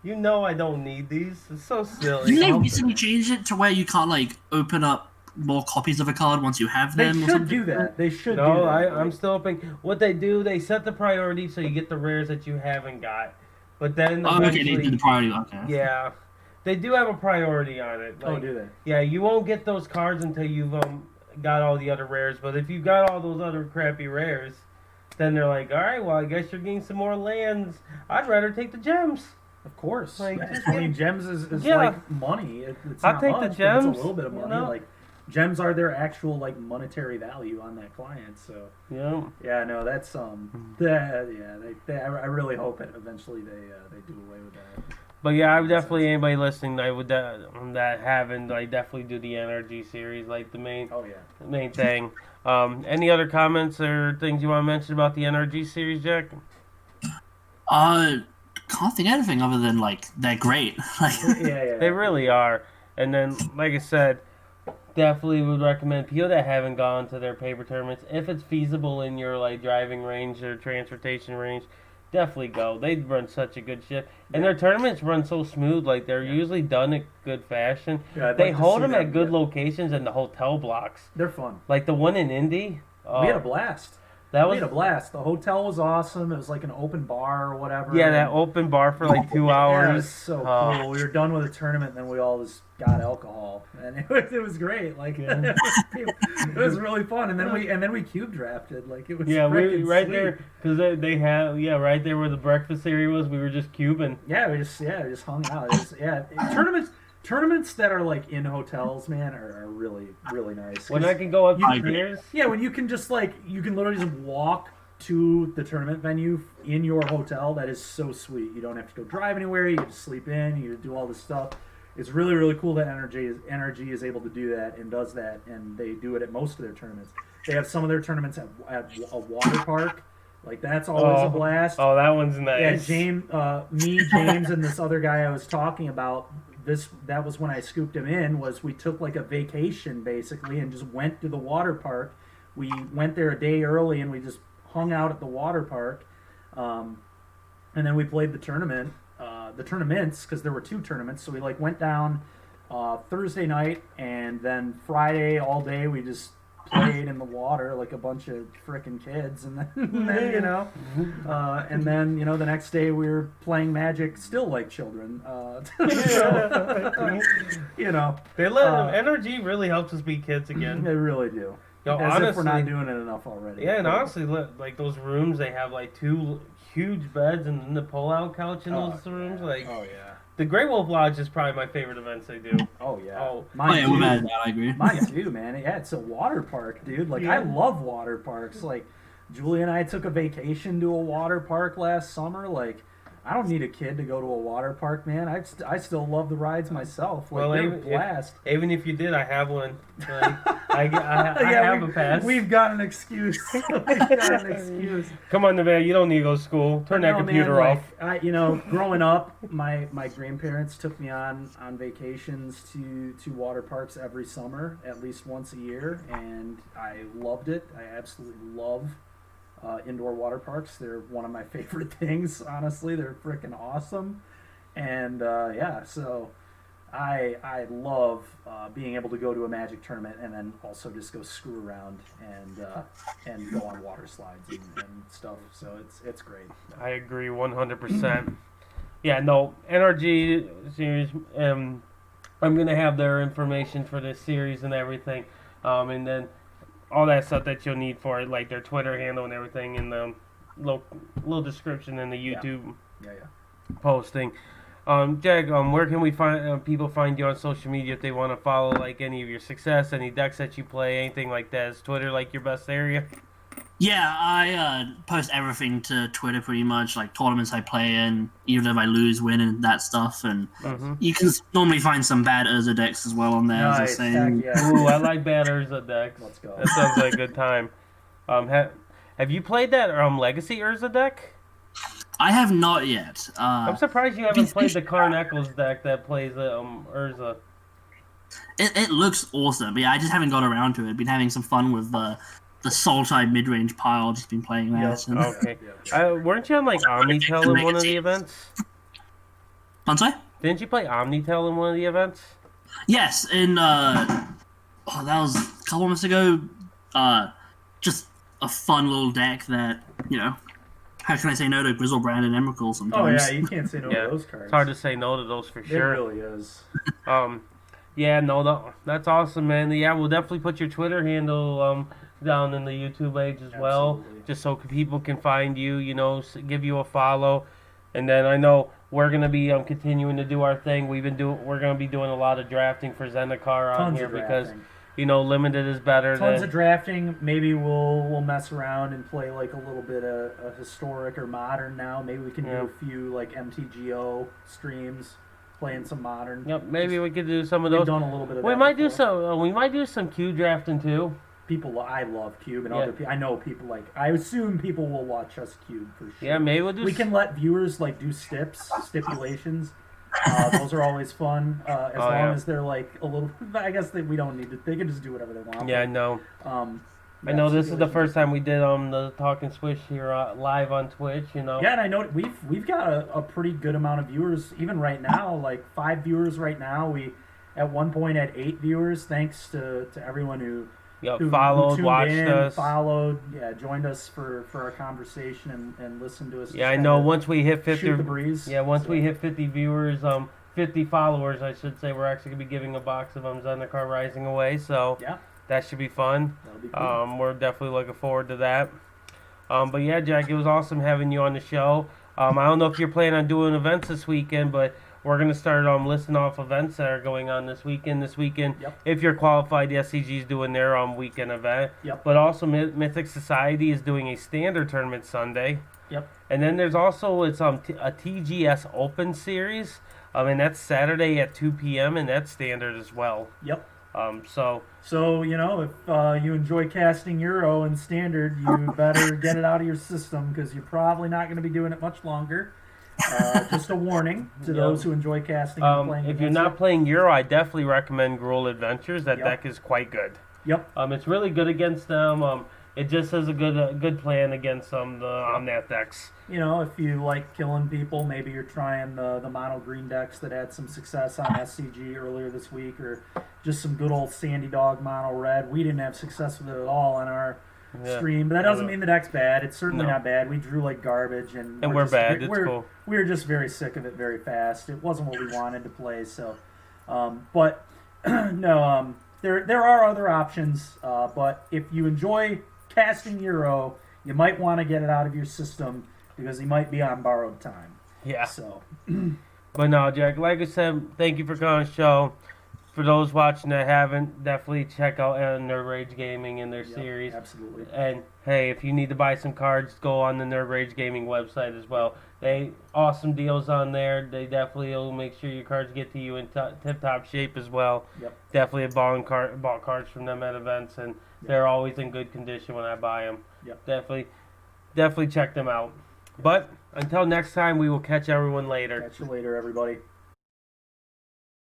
You know I don't need these. It's so silly. Didn't they recently change it to where you can't like open up more copies of a card once you have They them? should do that. They should do No, that. I'm still hoping. What they do, they set the priority so you get the rares that you haven't got. But then Oh, okay, they eventually, did the priority. Okay. yeah, they do have a priority on it. Like, do they? Yeah, you won't get those cards until you've got all the other rares. But if you got all those other crappy rares, then they're like, all right, well, I guess you're getting some more lands. I'd rather take the gems. Of course. Like, I mean, gems is Yeah. like money. It's I'll not take the much, but gems, it's a little bit of you money. know? Like, gems are their actual like monetary value on that client. So Yeah. yeah, no, that's I really hope it eventually they do away with that. But yeah, I would definitely, anybody listening, I would that haven't, I definitely do the NRG series, like the main thing. Any other comments or things you want to mention about the NRG series, Jack? Can't think of anything other than like they're great. Like, Yeah. They really are. And then, like I said, definitely would recommend people that haven't gone to their paper tournaments, if it's feasible in your like driving range or transportation range, definitely go. They run such a good shit, and their tournaments run so smooth. Like they're usually done in good fashion. Yeah, I'd They like to hold see them that, at good yeah. locations in the hotel blocks. They're fun. Like the one in Indy. We had a blast. That We was had a blast. The hotel was awesome. It was like an open bar or whatever. yeah, that open bar for like 2 hours. Yeah, it was so cool. We were done with the tournament, and then we all just got alcohol, and it was great. Like it was really fun. And then we cube drafted. Like it was Yeah, we freaking right sweet. there because they have right there where the breakfast area was. We were just cubing. Yeah, we just hung out. Tournaments that are like in hotels, man, are really really nice. When I can go up I the stairs. Yeah, when you can just you can literally just walk to the tournament venue in your hotel. That is so sweet. You don't have to go drive anywhere. You can just sleep in. You do all this stuff. It's really really cool that NRG is able to do that and does that, and they do it at most of their tournaments. They have some of their tournaments at a water park. Like that's always a blast. Oh, that one's nice. Yeah, James, and this other guy I was talking about. That was when I scooped him in. We took like a vacation basically and just went to the water park. We went there a day early and we just hung out at the water park, and then we played the tournaments because there were 2 tournaments. So we went down Thursday night, and then Friday all day we just played in the water like a bunch of frickin' kids, and then the next day we were playing Magic still like children. They let NRG really helps us be kids again. They really do. Yo, As honestly, if we're not doing it enough already. Yeah, and honestly, like those rooms, they have like 2 huge beds and then the pull-out couch in those rooms. Like, oh yeah. The Grey Wolf Lodge is probably my favorite events they do. Oh yeah. Oh, Mine we've too. had that. I agree. Mine too, man. Yeah, it's a water park, dude. Like I love water parks. Like Julie and I took a vacation to a water park last summer. Like I don't need a kid to go to a water park, man. I still love the rides myself. Like they're a blast. Even if you did, I have one. Like, I have a pass. We've got an excuse. Come on, Nevaeh, you don't need to go to school. Turn that computer off. Growing up, my grandparents took me on vacations to water parks every summer, at least once a year, and I loved it. I absolutely love indoor water parks. They're one of my favorite things, honestly. They're freaking awesome. And so I love being able to go to a Magic tournament and then also just go screw around and go on water slides and stuff. So it's great. I agree 100%. Yeah, no, NRG series, I'm going to have their information for this series and everything. And then all that stuff that you'll need for it, like their Twitter handle and everything, in the little description in the YouTube posting. Jag, where can we find people find you on social media if they want to follow like any of your success, any decks that you play, anything like that? Is Twitter like your best area? Yeah, I post everything to Twitter pretty much, like tournaments I play in, even if I lose, win, and that stuff. And you can normally find some bad Urza decks as well on there. Nice, as I say. Ooh, I like bad Urza decks. Let's go. That sounds like a good time. Have you played that Legacy Urza deck? I have not yet. I'm surprised you haven't played the Karn Echoes deck that plays Urza. It looks awesome, but yeah, I just haven't got around to it. Been having some fun with the Sultai mid-range pile. Just been playing that. Yep. Okay. Weren't you on like Omnitel in one of the events? I'm sorry? Didn't you play Omnitel in one of the events? Yes, that was a couple months ago. Just a fun little deck that, how can I say no to Grizzlebrand and Emrakul sometimes? Oh yeah, you can't say no to those cards. It's hard to say no to those for sure. It really is. Yeah, no, that's awesome, man. Yeah, we'll definitely put your Twitter handle down in the YouTube page as well, just so people can find you, give you a follow. And then I know we're gonna be continuing to do our thing. We're gonna be doing a lot of drafting for Zendikar on here because limited is better. Tons of drafting. Maybe we'll mess around and play like a little bit of historic or modern now. Maybe we can do a few like MTGO streams, playing some modern. Yep, maybe we could do some of those. We've done a little bit of that. We might do some Q drafting too. I love Cube, and other people. I know people I assume people will watch us Cube for sure. Yeah, maybe we'll do. We can let viewers do stipulations. Those are always fun, as long as they're a little. I guess we don't need to. They can just do whatever they want. Yeah, I know. I know this is the first time we did the Talk and Swish here live on Twitch. Yeah, and I know we've got a pretty good amount of viewers even right now. 5 viewers right now. We at one point had 8 viewers. Thanks to everyone who followed, watched us, joined us for our conversation and listened to us. Yeah, I know. Once we hit 50, shoot the breeze. Yeah, we hit 50 viewers, 50 followers, I should say, we're actually gonna be giving a box of Zendikar Rising away. So that should be fun. That'll be cool. We're definitely looking forward to that. But yeah, Jack, it was awesome having you on the show. I don't know if you're planning on doing events this weekend, but we're going to start listing off events that are going on this weekend. If you're qualified, the SCG is doing their weekend event. Yep. But also Mythic Society is doing a standard tournament Sunday. Yep. And then there's also a TGS Open series, and that's Saturday at 2 p.m. and that's standard as well. Yep. So if you enjoy casting Euro and standard, you better get it out of your system because you're probably not going to be doing it much longer. Just a warning to those who enjoy casting and playing. If you're not playing Euro, I definitely recommend Gruul Adventures. That deck is quite good. Yep. It's really good against them. It just has a good plan against the Omnath decks. If you like killing people, maybe you're trying the mono green decks that had some success on SCG earlier this week, or just some good old Sandy Dog mono red. We didn't have success with it at all on our stream, but that doesn't mean the deck's bad. It's certainly not bad. We drew like garbage, and we're bad. It's cool. We were just very sick of it very fast. It wasn't what we wanted to play. So, but no, there are other options. But if you enjoy casting Euro, you might want to get it out of your system because you might be on borrowed time. Yeah. So, but no, Jack. Like I said, thank you for coming on the show. For those watching that haven't, definitely check out Nerd Rage Gaming and their series. Absolutely. And hey, if you need to buy some cards, go on the Nerd Rage Gaming website as well. They awesome deals on there. They definitely will make sure your cards get to you in tip-top shape as well. Yep. Definitely have bought cards from them at events, and they're always in good condition when I buy them. Yep. Definitely check them out. But until next time, we will catch everyone later. Catch you later, everybody.